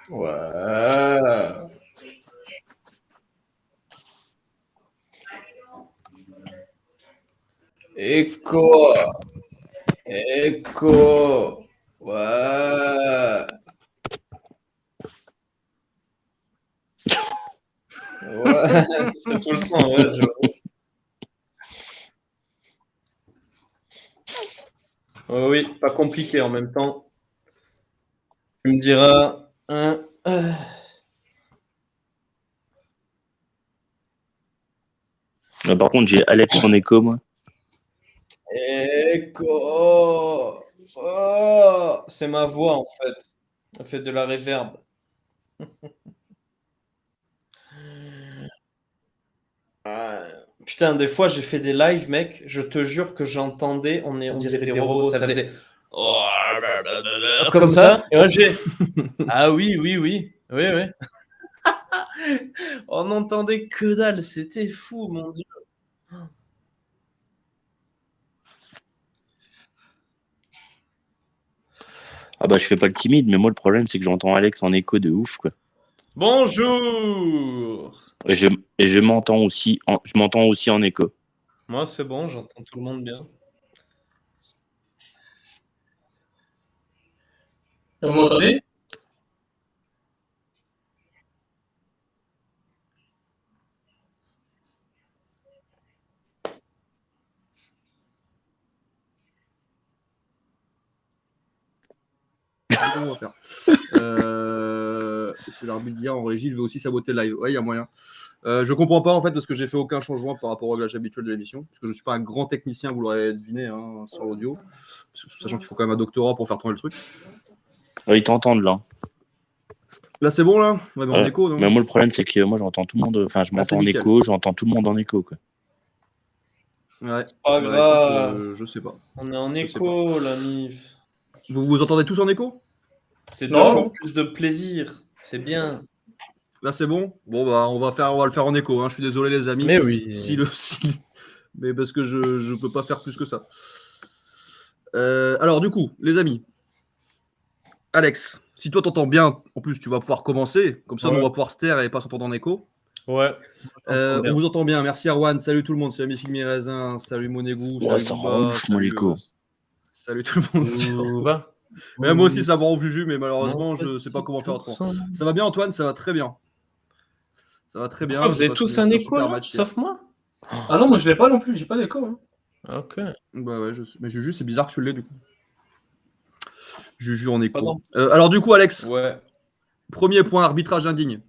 Ouais. Écho. Écho. Ouais. Ouais, c'est tout le temps, ouais, j'avoue. Oui, pas compliqué en même temps. Tu me diras, Par contre, j'ai Alex en écho, moi. écho. Oh, c'est ma voix en fait. Elle fait de la réverb. Putain, des fois j'ai fait des lives, mec. Je te jure que j'entendais, on dirait des robots, ça faisait comme ça. Et moi j'ai ah oui, oui, oui, oui, oui. On n'entendait que dalle, c'était fou, mon dieu. Ah bah, je fais pas le timide, mais moi, le problème, c'est que j'entends Alex en écho de ouf, quoi. Bonjour. Et je m'entends aussi en écho. Moi, c'est bon, j'entends tout le monde bien. Vous m'entendez? Comment on va faire c'est l'arbitre d'hier en régie, il veut aussi saboter le live. Ouais, il y a moyen. Je comprends pas en fait parce que j'ai fait aucun changement par rapport au réglage habituel de l'émission. Parce que je suis pas un grand technicien, vous l'aurez deviné hein, sur l'audio. Sachant qu'il faut quand même un doctorat pour faire tourner le truc. Ils t'entendent là. Là, c'est bon là ouais, mais en Ouais. écho, non Mais moi, le problème, c'est que moi, j'entends tout le monde. Enfin, je Là, c'est m'entends en nickel. écho, j'entends tout le monde en écho, quoi. Ouais. C'est pas grave. Écoute, je sais pas. On est en Je sais écho, la mif. Vous vous entendez tous en écho C'est deux Non. fois plus de plaisir. C'est bien. Là, c'est bon Bon, bah, on va le faire en écho. Hein. Je suis désolé, les amis. Mais oui. Mais parce que je peux pas faire plus que ça. Alors, du coup, les amis, Alex, si toi t'entends bien, en plus, tu vas pouvoir commencer. Comme ça, Ouais. nous, on va pouvoir se taire et pas s'entendre en écho. Ouais. On vous entend bien. Merci, Arwan. Salut tout le monde. Salut mes filles, mes raisins. Salut Monégou. Ouais, Salut ça Booba. rend ouf, mon écho. Salut tout le monde. Où va Ouais, moi aussi, ça me rend Juju, mais malheureusement, je sais pas comment faire autrement. Ça va bien, Antoine? Ça va très bien. Ça va très bien. Ah, vous avez tous un écho, là, match, sauf moi? Ah non, moi je l'ai pas non plus, j'ai pas d'écho. Hein. Ok. Bah ouais, mais Juju, c'est bizarre que tu l'aies du coup. Juju en écho. Pardon. Alors du coup, Alex, Ouais. premier point, arbitrage indigne.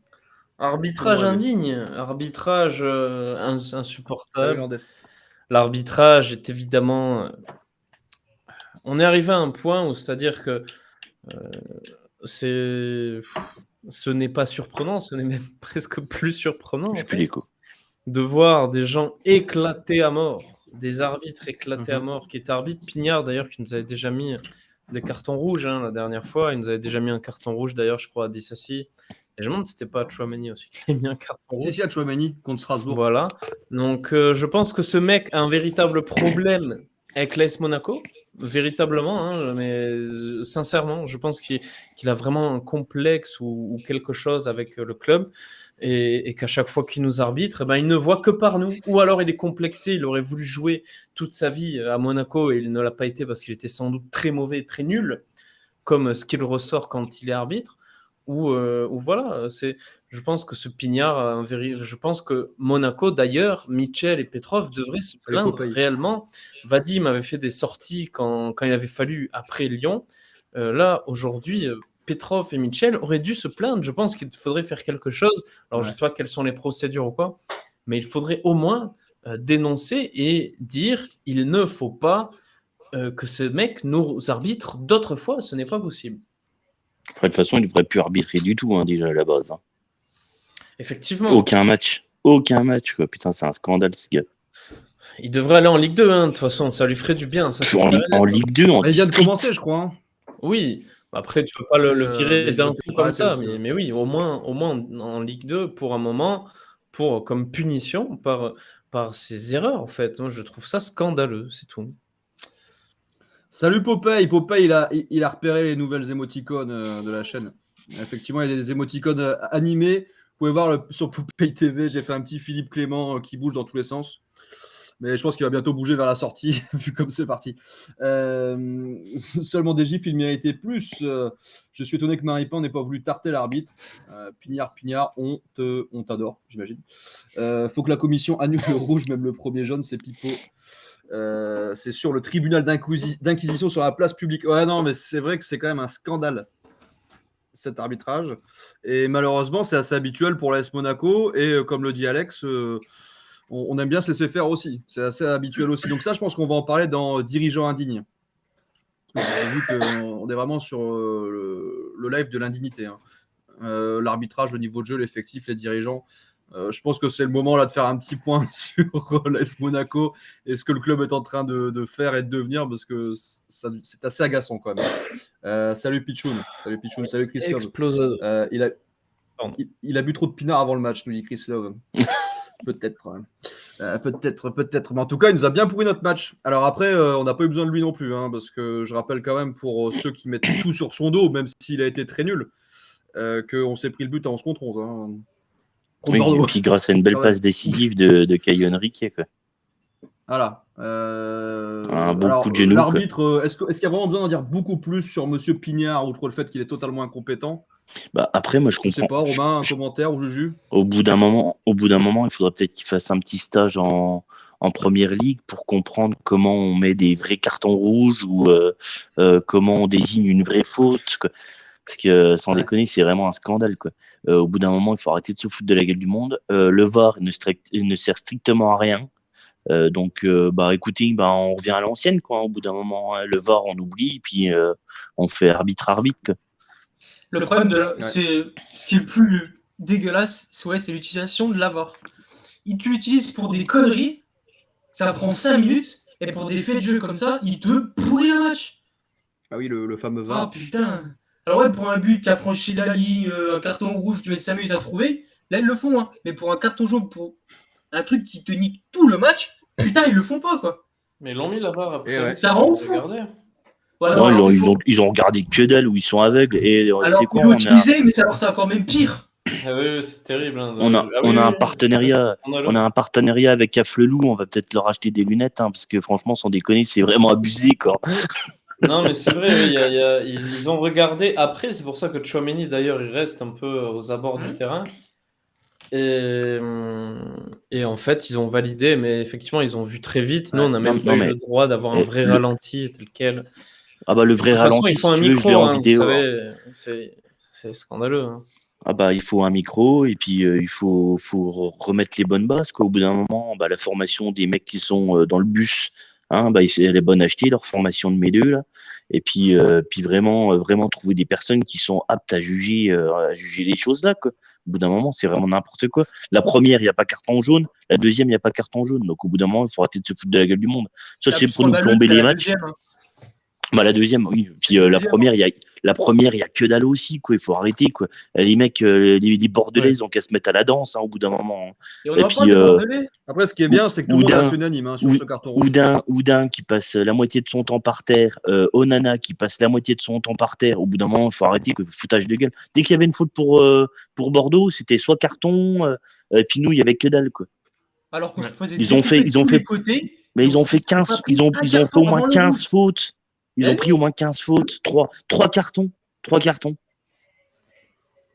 Arbitrage Fais-moi indigne, arbitrage Salut insupportable. Landès. L'arbitrage est évidemment. On est arrivé à un point où, c'est-à-dire que ce n'est pas surprenant, ce n'est même presque plus surprenant J'ai en plus fait, d'écho. de voir des gens éclatés à mort, des arbitres éclatés à Mhm. mort, qui est arbitre Pignard d'ailleurs, qui nous avait déjà mis des cartons rouges hein, la dernière fois. Il nous avait déjà mis un carton rouge d'ailleurs, je crois, à Dissassi. Et je me demande si c'était pas à Chouameni aussi qu'il a mis un carton rouge. Si, à Chouameni contre Strasbourg. Voilà. Donc, je pense que ce mec a un véritable problème avec l'AS Monaco. Véritablement, hein, mais sincèrement, je pense qu'il a vraiment un complexe ou quelque chose avec le club et qu'à chaque fois qu'il nous arbitre, eh ben, il ne voit que par nous. Ou alors il est complexé, il aurait voulu jouer toute sa vie à Monaco et il ne l'a pas été parce qu'il était sans doute très mauvais, très nul, comme ce qu'il ressort quand il est arbitre. Ou voilà, je pense que ce Pignard a je pense que Monaco, d'ailleurs, Mitchell et Petrov devraient se plaindre réellement. Vadim avait fait des sorties quand il avait fallu après Lyon. Là, aujourd'hui, Petrov et Mitchell auraient dû se plaindre. Je pense qu'il faudrait faire quelque chose. Alors, je ne sais pas quelles sont les procédures ou quoi, mais il faudrait au moins dénoncer et dire il ne faut pas que ce mec nous arbitre d'autres fois. Ce n'est pas possible. Après, de toute façon, il ne devrait plus arbitrer du tout, hein, déjà à la base. Hein. Effectivement. Aucun match, quoi. Putain, c'est un scandale, ce gars. Il devrait aller en Ligue 2, hein, de toute façon, ça lui ferait du bien. Ça, en Ligue 2, en Il vient de district. commencer, je crois. Hein. Oui, après, tu peux pas le virer d'un coup comme ça, aussi, mais oui, au moins en Ligue 2 pour un moment, comme punition par ses erreurs, en fait. Moi, je trouve ça scandaleux, c'est tout. Salut Popeye. Popeye, il a repéré les nouvelles émoticônes de la chaîne. Effectivement, il y a des émoticônes animés. Vous pouvez voir sur Poupée TV, j'ai fait un petit Philippe Clément qui bouge dans tous les sens. Mais je pense qu'il va bientôt bouger vers la sortie, vu comme c'est parti. Seulement des gifs, il méritait plus. Je suis étonné que Maripan n'ait pas voulu tarter l'arbitre. Pignard, on t'adore, j'imagine. Faut que la commission annule le rouge, même le premier jaune, c'est pipeau. C'est sur le tribunal d'inquisition sur la place publique. Ouais, non, mais c'est vrai que c'est quand même un scandale, cet arbitrage. Et malheureusement, c'est assez habituel pour l'AS Monaco. Et comme le dit Alex, on aime bien se laisser faire aussi. C'est assez habituel aussi. Donc ça, je pense qu'on va en parler dans Dirigeants indignes. Vous avez vu qu'on est vraiment sur le live de l'indignité. Hein. L'arbitrage, le niveau de jeu, l'effectif, les dirigeants. Je pense que c'est le moment là de faire un petit point sur l'AS Monaco et ce que le club est en train de faire et de devenir, parce que c'est assez agaçant quand même. Salut Pichoun, salut Chris Love. Il a bu trop de pinard avant le match, nous dit Chris Love. Peut-être. Mais en tout cas, il nous a bien pourri notre match. Alors après, on n'a pas eu besoin de lui non plus, hein, parce que je rappelle quand même pour ceux qui mettent tout sur son dos, même s'il a été très nul, qu'on s'est pris le but à 11 contre 11. Hein, contre Bordeaux. Et puis grâce à une belle passe décisive de Caio Henrique. Voilà. Un bon coup de genou. L'arbitre, est-ce qu'il y a vraiment besoin d'en dire beaucoup plus sur Monsieur Pignard, outre le fait qu'il est totalement incompétent? Après, moi, je comprends. Je sais pas, Romain, un commentaire ou Juju? Au bout d'un moment, il faudrait peut-être qu'il fasse un petit stage en première ligue pour comprendre comment on met des vrais cartons rouges ou comment on désigne une vraie faute. Quoi. Parce que, sans déconner, c'est vraiment un scandale. Quoi. Au bout d'un moment, il faut arrêter de se foutre de la gueule du monde. Le VAR ne sert strictement à rien. Écoutez, on revient à l'ancienne. Quoi. Au bout d'un moment, le VAR, on oublie, puis on fait arbitre. Quoi. Le problème, c'est ce qui est le plus dégueulasse, c'est l'utilisation de la VAR. Tu l'utilises pour des conneries, ça prend 5 minutes, et pour des faits de jeu comme ça, il te pourrit le match. Ah oui, le fameux VAR. Ah putain. Alors ouais, pour un but qui a franchi la ligne, un carton rouge, tu mets 5 minutes à trouver, là ils le font. Hein. Mais pour un carton jaune, pour un truc qui te nique tout le match, putain, ils le font pas, quoi. Mais ils l'ont mis la VAR après. Ouais. Ça rend fou. Voilà, non, ils ont regardé que dalle où ils sont aveugles. Et alors, ils l'ont utilisé, mais c'est encore même pire. Ah oui, c'est terrible. Hein, on a un partenariat. On a un partenariat avec Afflelou. On va peut-être leur acheter des lunettes, hein, parce que franchement, sans déconner, c'est vraiment abusé, quoi. Non, mais c'est vrai, ils ont regardé. Après, c'est pour ça que Tchouaméni, d'ailleurs, il reste un peu aux abords du terrain. Et en fait, ils ont validé, mais effectivement, ils ont vu très vite. Nous, on n'a même pas eu le droit d'avoir un vrai ralenti tel quel. Ah bah le vrai ralenti, il faut un micro, en vidéo. Vous savez, c'est scandaleux. Hein. Ah bah il faut un micro et puis il faut remettre les bonnes bases. Quoi. Au bout d'un moment, la formation des mecs qui sont dans le bus, hein, elle est bonne à acheter, leur formation de mes deux là. Et puis vraiment trouver des personnes qui sont aptes à juger les choses là. Quoi. Au bout d'un moment, c'est vraiment n'importe quoi. La première, il n'y a pas carton jaune. La deuxième, il n'y a pas carton jaune. Donc au bout d'un moment, il faut arrêter de se foutre de la gueule du monde. Ça, c'est pour nous plomber les matchs. La deuxième, oui. Puis la première, il y a que dalle aussi, quoi. Il faut arrêter, quoi. Les mecs, les Bordelais, ils ont qu'à se mettre à la danse, hein, au bout d'un moment. Et puis, après, ce qui est bien, c'est que tout le monde reste unanime sur ce carton rouge. Oudin qui passe la moitié de son temps par terre, Onana qui passe la moitié de son temps par terre. Au bout d'un moment, il faut arrêter, quoi. Foutage de gueule. Dès qu'il y avait une faute pour Bordeaux, c'était soit carton, et puis nous, il y avait que dalle, quoi. Alors qu'on se faisait ils ont fait côtés. Mais ils ont fait 15, ils ont fait au moins 15 fautes. Ils ont pris au moins 15 fautes, 3 cartons. 3 cartons.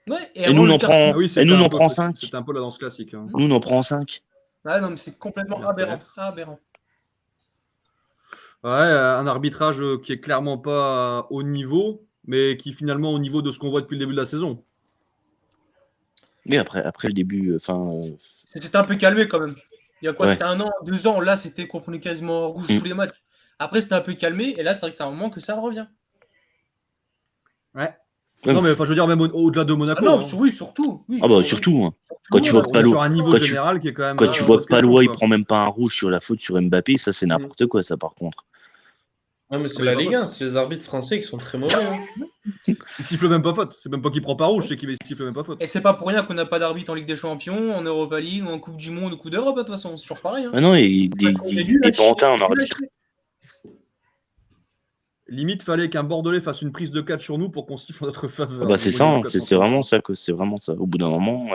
Ouais, et nous, on en prend 5. C'est un peu la danse classique. Hein. Nous, on en prend 5. Ah non, mais c'est complètement aberrant. Ouais, un arbitrage qui est clairement pas au niveau, mais qui finalement au niveau de ce qu'on voit depuis le début de la saison. Mais après le début, c'était un peu calmé quand même. Il y a quoi, c'était 1 an, 2 ans, là c'était qu'on prenait quasiment rouge tous les matchs. Après c'était un peu calmé, et là c'est vrai que c'est un moment que ça revient. Ouais. Non mais je veux dire même au-delà de Monaco. Ah non, oui, surtout. Oui, ah bah surtout. Quand tu vois que Palo, sur un niveau général qui est quand même. Quand tu vois que Palo, il prend même pas un rouge sur la faute sur Mbappé, ça c'est n'importe quoi, ça par contre. Non mais c'est la Ligue 1, c'est les arbitres français qui sont très mauvais. Hein. Il siffle même pas faute. C'est même pas qu'il prend pas rouge, c'est qu'il siffle même pas faute. Et c'est pas pour rien qu'on n'a pas d'arbitre en Ligue des Champions, en Europa League, ou en Coupe du Monde, ou Coupe d'Europe, de toute façon, c'est toujours pareil. Hein. Ah non, et des pantins en arbitre. Limite, fallait qu'un Bordelais fasse une prise de 4 sur nous pour qu'on siffle en notre faveur. Bah, c'est Au ça, niveau hein, du c'est 430. vraiment ça, c'est vraiment ça. Au bout d'un moment,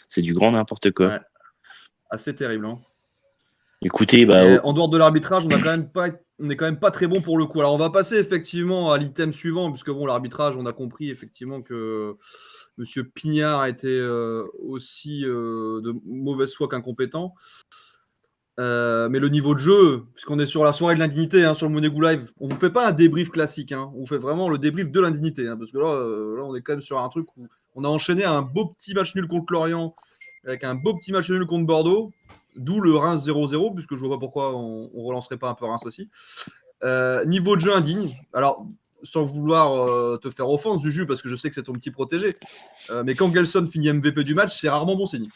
c'est du grand n'importe quoi. Ouais. Assez terrible. Hein. Écoutez, bah, Et en dehors de l'arbitrage, on n'est quand même pas très bon pour le coup. Alors, on va passer effectivement à l'item suivant, puisque bon, l'arbitrage, on a compris effectivement que Monsieur Pignard était aussi de mauvaise foi qu'incompétent. Mais le niveau de jeu, puisqu'on est sur la soirée de l'indignité, hein, sur le Monégo Live, on vous fait pas un débrief classique, hein, on vous fait vraiment le débrief de l'indignité, hein, parce que là, on est quand même sur un truc où on a enchaîné un beau petit match nul contre Lorient, avec un beau petit match nul contre Bordeaux, d'où le Reims 0-0, puisque je vois pas pourquoi on relancerait pas un peu Reims aussi. Niveau de jeu indigne, alors sans vouloir te faire offense, Juju, parce que je sais que c'est ton petit protégé, mais quand Gelson finit MVP du match, c'est rarement bon signe.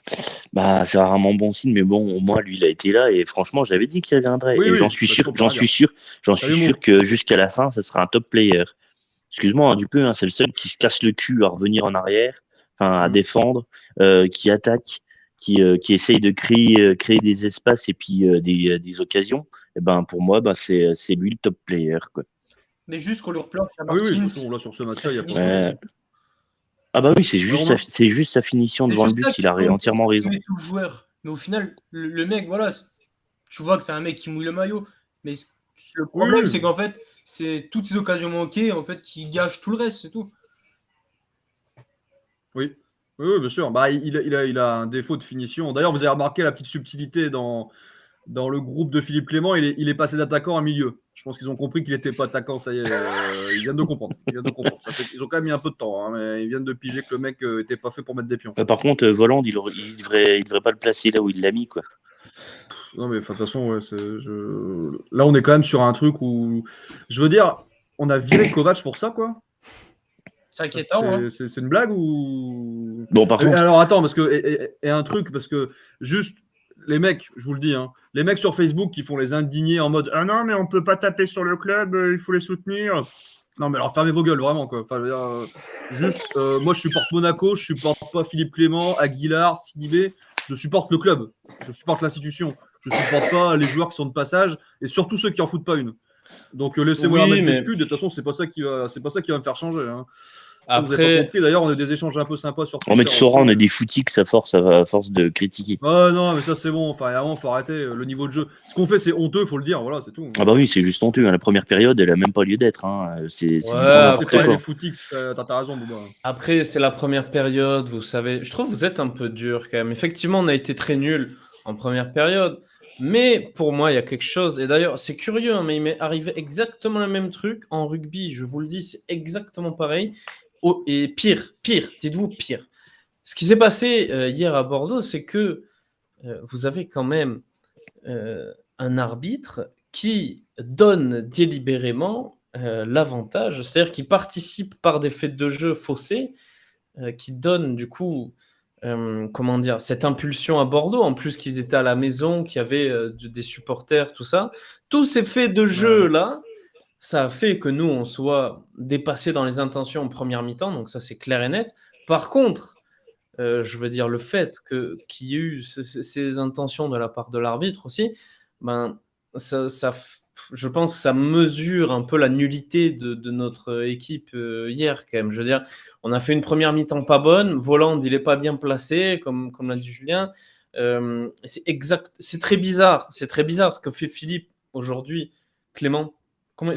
bah, c'est rarement bon signe, mais bon, au moins, lui, il a été là, et franchement, j'avais dit qu'il reviendrait. Oui, Et oui, j'en suis bah, sûr, ça, on peut j'en rien suis dire. sûr Salut, Mo. que jusqu'à la fin, ça sera un top player. Excuse-moi, hein, Dupeux, hein, c'est le seul qui se casse le cul à revenir en arrière, enfin, à défendre, qui attaque, qui essaye de créer des espaces et puis des occasions. Et ben, pour moi, ben, c'est lui le top player, quoi. Mais juste qu'on lui replanche la Oui, oui, de Martins. toute façon, là, sur ce match-là, il n'y a pas de Ouais. souci. Ah bah oui, c'est juste, Romain c'est juste sa finition C'est devant le juste but, ça il a entièrement raison. met tout le joueur. Mais au final, le mec, voilà, tu vois que c'est un mec qui mouille le maillot. Mais le problème, Oui. c'est qu'en fait, c'est toutes ces occasions manquées en fait, qui gâchent tout le reste, c'est tout. Oui, bien sûr. Bah, il a un défaut de finition. D'ailleurs, vous avez remarqué la petite subtilité dans le groupe de Philippe Clément. Il est passé d'attaquant à milieu. Je pense qu'ils ont compris qu'il n'était pas attaquant. Ça y est, ils viennent de comprendre. Ils ont quand même mis un peu de temps, hein, mais ils viennent de piger que le mec n'était pas fait pour mettre des pions. Par contre, Voland, il devrait pas le placer là où il l'a mis, quoi. Non, mais de toute façon, ouais, là, on est quand même sur un truc où, je veux dire, on a viré Kovac pour ça, quoi. C'est inquiétant. Hein. C'est une blague ou... Bon, par contre, Alors attends, parce que et un truc, parce que juste les mecs, je vous le dis, hein, les mecs sur Facebook qui font les indignés en mode ah non mais on peut pas taper sur le club, il faut les soutenir. Non mais alors fermez vos gueules vraiment quoi. Enfin, je veux dire, juste, moi je supporte Monaco, je supporte pas Philippe Clément, Aguilar, Sidibé, je supporte le club, je supporte l'institution, je supporte pas les joueurs qui sont de passage et surtout ceux qui en foutent pas une. Donc laissez-moi leur mettre des scuds. De toute façon, c'est pas ça qui va me faire changer. Hein. Ça, vous avez pas compris. D'ailleurs, on a des échanges un peu sympas sur Twitter. Mais tu sauras, on a des footix à force de critiquer. Ah non, mais ça c'est bon. Enfin, vraiment, faut arrêter le niveau de jeu. Ce qu'on fait, c'est honteux, faut le dire. Voilà, c'est tout. Ah bah oui, c'est juste honteux. Hein. La première période, elle a même pas lieu d'être. Hein. C'est pas les footix. T'as raison, Bouba. Après, c'est la première période, vous savez. Je trouve que vous êtes un peu dur quand même. Effectivement, on a été très nuls en première période. Mais pour moi, il y a quelque chose. Et d'ailleurs, c'est curieux, hein, mais il m'est arrivé exactement le même truc en rugby. Je vous le dis, c'est exactement pareil. Oh, et pire, dites-vous pire. Ce qui s'est passé hier à Bordeaux, c'est que vous avez quand même un arbitre qui donne délibérément l'avantage, c'est-à-dire qu'il participe par des faits de jeu faussés, qui donne du coup comment dire, cette impulsion à Bordeaux, en plus qu'ils étaient à la maison, qu'il y avait des supporters, tout ça. Tous ces faits de jeu-là, ça a fait que nous, on soit dépassés dans les intentions en première mi-temps, donc ça, c'est clair et net. Par contre, je veux dire, le fait qu'il y ait eu ces intentions de la part de l'arbitre aussi, ben, je pense que ça mesure un peu la nullité de notre équipe hier, quand même. Je veux dire, on a fait une première mi-temps pas bonne. Voland, il n'est pas bien placé, comme l'a dit Julien. C'est très bizarre. C'est très bizarre ce que fait Philippe aujourd'hui.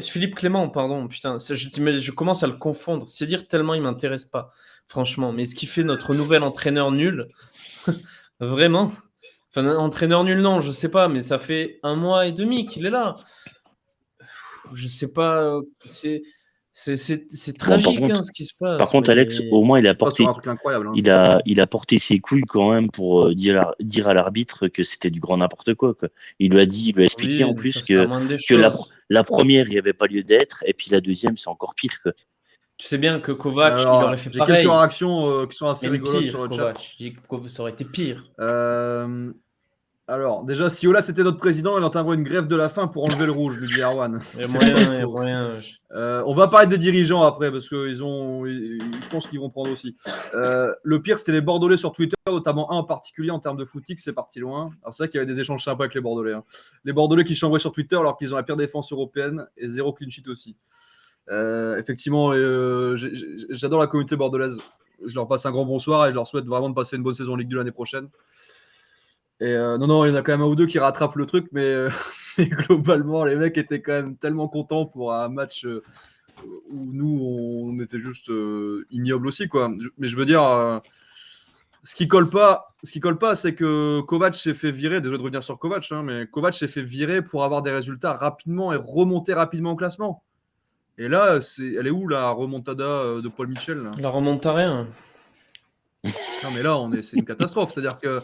Philippe Clément, pardon. Putain, je commence à le confondre. C'est dire tellement il ne m'intéresse pas, franchement. Mais ce qui fait notre nouvel entraîneur nul, vraiment. Enfin, entraîneur nul, non, je sais pas, mais ça fait 1 mois et demi qu'il est là. Je sais pas, c'est tragique contre, ce qui se passe. Par contre, Alex, au moins, il a porté, un truc incroyable, hein, il a porté ses couilles quand même pour dire à l'arbitre que c'était du grand n'importe quoi. Il lui a expliqué en plus que la première, il n'y avait pas lieu d'être, et puis la deuxième, c'est encore pire. Quoi. Tu sais bien que Kovac, il aurait fait pareil. J'ai quelques réactions qui sont assez rigolotes sur le chat. Ça aurait été pire. Alors, déjà, si Ola c'était notre président, il entendrait une grève de la faim pour enlever le rouge, nous dit Erwan. Il y a moyen. On va parler des dirigeants après, parce que je pense qu'ils vont prendre aussi. Le pire, c'était les Bordelais sur Twitter, notamment un en particulier en termes de footix, c'est parti loin. Alors, c'est vrai qu'il y avait des échanges sympas avec les Bordelais. Hein. Les Bordelais qui chambraient sur Twitter alors qu'ils ont la pire défense européenne et 0 clean sheet aussi. Effectivement, j'adore la communauté bordelaise. Je leur passe un grand bonsoir et je leur souhaite vraiment de passer une bonne saison en Ligue 2 l'année prochaine. Et non, il y en a quand même un ou deux qui rattrapent le truc, mais globalement, les mecs étaient quand même tellement contents pour un match où nous, on était juste ignobles aussi, quoi. Mais je veux dire, ce qui colle pas, c'est que Kovac s'est fait virer. Désolé de revenir sur Kovac, hein, mais Kovac s'est fait virer pour avoir des résultats rapidement et remonter rapidement au classement. Et là, elle est où la remontada de Paul Mitchell là La remonte à rien. Non, mais là, c'est une catastrophe. C'est-à-dire que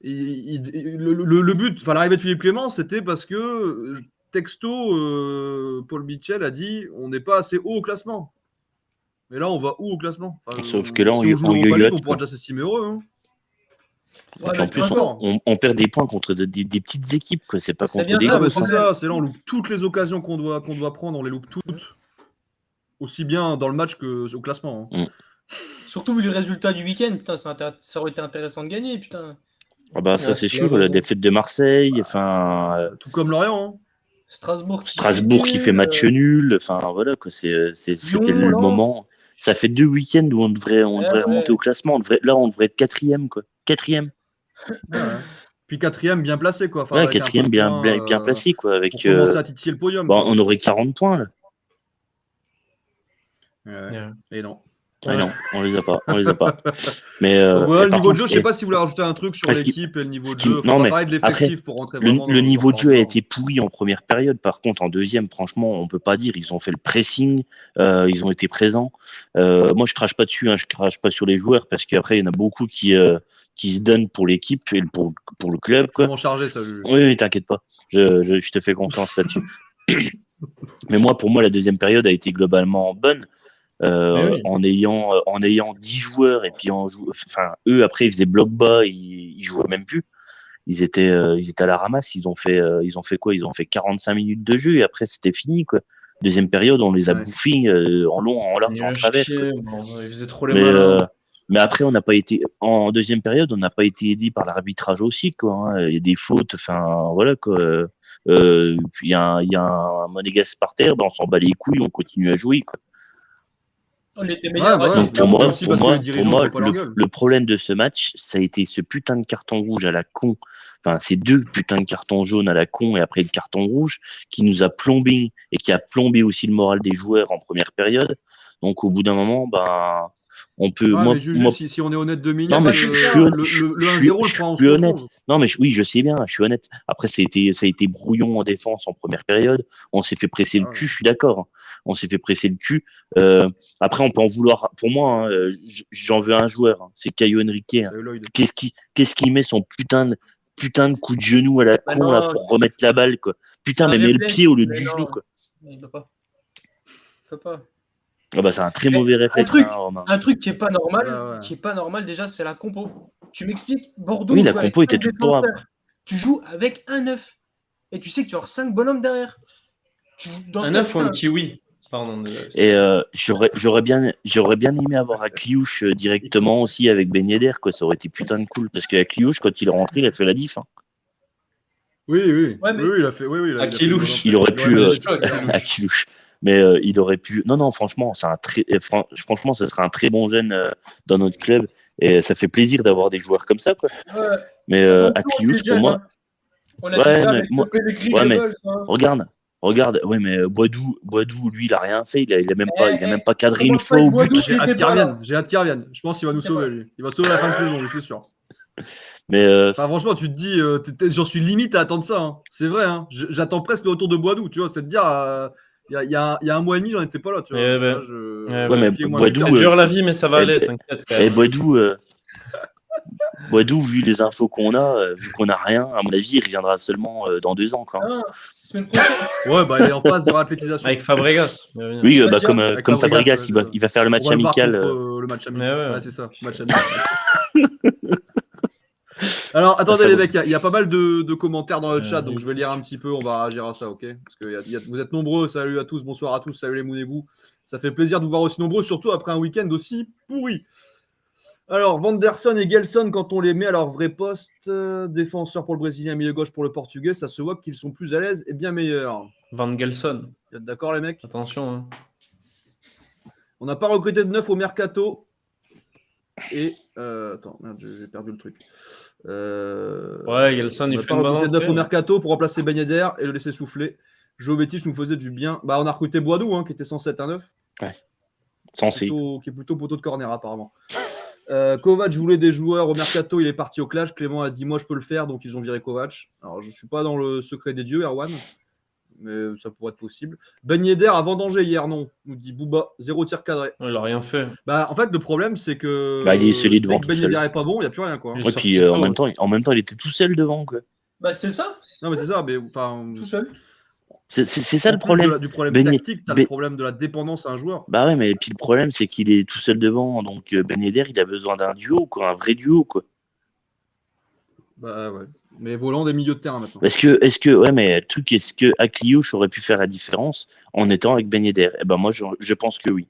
le but, enfin l'arrivée de Philippe Clément, c'était parce que texto, Paul Mitchell a dit on n'est pas assez haut au classement. Mais là, on va où au classement? Sauf que là, si on joue l'Europa League, yoyote, on pourra quoi. déjà s'estimer heureux. Hein. Et puis en plus, on perd des points contre des petites équipes, quoi. C'est pas C'est contre bien des ça, gros. mais C'est ça, c'est là, on loupe toutes les occasions qu'on doit prendre, on les loupe toutes. Aussi bien dans le match qu'au classement. Hein. Surtout vu le résultat du week-end, putain, ça aurait été intéressant de gagner, putain. Ah bah ça Ouais, c'est c'est sûr, la la raison. défaite de Marseille, enfin Tout comme Lorient. Hein. Strasbourg Strasbourg qui fait match nul, enfin voilà quoi, c'était le Lens. moment. Ça fait 2 week-ends où on devrait remonter au classement. Là on devrait être quatrième quoi. Quatrième. Ouais. Puis quatrième bien placé quoi. Enfin, Ouais, avec quatrième un peu de points, bien placé quoi. Avec pour commencer à titiller le podium. bon, Quoi. on aurait 40 points là. Yeah. Et non. Ah non, on les a pas. Mais Donc voilà, le par niveau de contre, jeu, je sais pas si vous voulez rajouter un truc sur parce qu'il- l'équipe et le niveau de qu'il- jeu. Enfin, non, on va mais parler de l'effectif pour rentrer vraiment le niveau de jeu a dans- été pourri en première période. Par contre, en deuxième, franchement, on peut pas dire. Ils ont fait le pressing, ils ont été présents. Moi, je crache pas dessus, hein, je crache pas sur les joueurs parce qu'après, il y en a beaucoup qui se donnent pour l'équipe et pour le club. Quoi. Comment charger ça, Jules? Oui, t'inquiète pas. Je te fais confiance là-dessus. Mais pour moi, la deuxième période a été globalement bonne. Oui. En ayant 10 joueurs et puis eux après ils faisaient bloc bas, ils jouaient même plus. Ils étaient à la ramasse. Ils ont fait quoi? Ils ont fait 45 minutes de jeu et après c'était fini quoi. Deuxième période, on les a bouffés en long, en large, en travers. Quoi. Bon, ils faisaient trop les malins. Mais après, on n'a pas été en deuxième période, on n'a pas été aidé par l'arbitrage aussi quoi. Hein. Il y a des fautes, enfin voilà quoi. Il y a un Monégasque par terre, on s'en bat les couilles, on continue à jouer quoi. On était meilleurs à ouais, distance. Pour moi, aussi parce que les dirigeants voient pas leur gueule. le problème de ce match, ça a été ce putain de carton rouge à la con. Enfin, ces 2 putains de cartons jaunes à la con et après le carton rouge qui nous a plombé et qui a plombé aussi le moral des joueurs en première période. Donc, au bout d'un moment, on peut. Ouais, mais juste, si on est honnête 2 minutes, non, mais le 1-0, le prend en suis honnête. 71. Non, mais oui, je sais bien, je suis honnête. Après, ça a été brouillon en défense en première période. On s'est fait presser le cul, je suis d'accord. On s'est fait presser le cul. Après, on peut en vouloir. Pour moi, hein, j'en veux un joueur. Hein, c'est Caio Henrique. Hein. Qu'est-ce qui met son putain de coup de genou à la con là, pour remettre la balle, quoi. Putain, mais met le pied au lieu du genou, quoi. Il peut pas. Il peut pas. Ah bah, c'est un très mauvais réflexe, Romain. Un truc qui est pas normal, déjà, c'est la compo. Tu m'expliques, Bordeaux. Oui, la compo était toute pourrave. Tu joues avec un 9 et tu sais que tu as 5 bonhommes derrière. Un 9 ou un kiwi? Pardon. Et j'aurais bien aimé avoir à Cliouche directement aussi avec Ben Yedder, quoi. Ça aurait été putain de cool parce qu'à Cliouche, quand il est rentré, il a fait la diff. Hein. Oui, ouais, mais... oui, il a fait. Oui, à Cliouche. Il aurait pu. À Cliouche. Mais il aurait pu. Non, franchement, franchement, ce serait un très bon jeune dans notre club et ça fait plaisir d'avoir des joueurs comme ça, quoi. Ouais. Mais à Cliouche, pour moi. On a dit ça avec Regarde, ouais, mais Boidou, lui, il a rien fait, il a même pas cadré une fois au but. J'ai hâte qu'il revienne. Je pense qu'il va nous sauver, lui. Il va sauver la fin de saison, c'est sûr. Mais franchement, tu te dis, j'en suis limite à attendre ça. Hein. C'est vrai, hein. J'attends presque le retour de Boidou, tu vois. C'est de dire, il y a un mois et demi, j'en étais pas là, tu vois. Mais Boidou, c'est dur la vie, mais ça va aller, t'inquiète. Et Boidou, vu les infos qu'on a, vu qu'on n'a rien, à mon avis, il reviendra seulement dans 2 ans. Quoi. Semaine prochaine. Ouais, il est en phase de réathlétisation. Avec Fabregas. Oui, comme Fabregas, il va faire le match amical. Le match amical. Ouais, c'est ça, match amical. Alors, attendez les mecs, il y a pas mal de commentaires dans le chat, donc je vais lire un petit peu, on va réagir à ça, ok? Parce que vous êtes nombreux, salut à tous, bonsoir à tous, salut les Mounébou. Ça fait plaisir de vous voir aussi nombreux, surtout après un week-end aussi pourri. Alors, Vanderson et Gelson, quand on les met à leur vrai poste, défenseur pour le Brésilien, milieu gauche pour le Portugais, ça se voit qu'ils sont plus à l'aise et bien meilleurs. Van Gelson. Vous êtes d'accord les mecs? Attention. Hein. On n'a pas recruté de neuf au mercato. Et attends, merde, j'ai perdu le truc. Ouais, Gelson, on il n'a fait pas une bonne recruté de neuf entrée. au mercato pour remplacer Ben Yedder et le laisser souffler. Jovetic nous faisait du bien. Bah, on a recruté Boadou, qui était censé être un neuf. Censé. Qui est plutôt poteau de corner, apparemment. Kovac voulait des joueurs au mercato, il est parti au clash. Clément a dit moi je peux le faire, donc ils ont viré Kovac. Alors je suis pas dans le secret des dieux, Erwan, mais ça pourrait être possible. Ben Yedder a vendangé hier, non, nous dit Booba, 0 tir cadré. Il a rien fait. Bah en fait le problème c'est que Bah, il est celui devant dès que tout Ben seul. Yedder est pas bon, il n'y a plus rien quoi. Il est Ouais, sorti puis tôt, en même temps, il était tout seul devant, quoi. Bah, c'est ça, Non mais c'est ça, mais enfin. tout seul. C'est ça En le plus problème. du problème Ben- tactique, t'as Ben- le problème de la dépendance à un joueur. Bah ouais, mais puis le problème, c'est qu'il est tout seul devant. Donc Ben Yedder, il a besoin d'un duo, quoi, un vrai duo, quoi. Bah ouais. Mais volant des milieux de terrain maintenant. Est-ce que, ouais, mais le truc, est-ce que Akliouche aurait pu faire la différence en étant avec Ben Yedder? Eh ben moi, je pense que oui.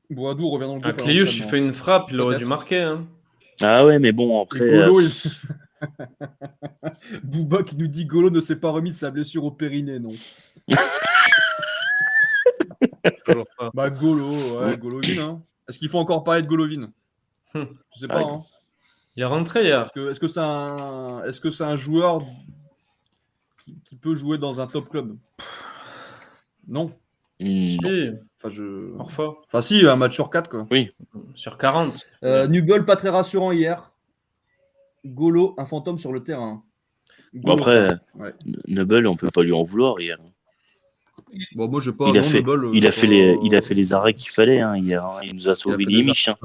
Boadou revient dans le groupe. Kliouche, il fait une frappe, il aurait Peut-être. dû marquer. Hein. Ah ouais, mais bon, après. Golo, Booba qui nous dit Golo ne s'est pas remis de sa blessure au périnée, non. Toujours pas. Bah Golo, ouais, Golovin. Hein. Est-ce qu'il faut encore parler de Golovin? Je sais pas. Ouais. Hein. Il est rentré hier. Est-ce que c'est un joueur qui peut jouer dans un top club? Non. Si, parfois. Enfin si, un match sur 4 quoi. Oui. Sur 40. Nubel pas très rassurant hier. Golo, un fantôme sur le terrain. Bon, après, Nubel, on peut pas lui en vouloir hier. Bon, moi, pas, il a fait les arrêts qu'il fallait hier. Hein. Il nous a sauvé les miches. Hein.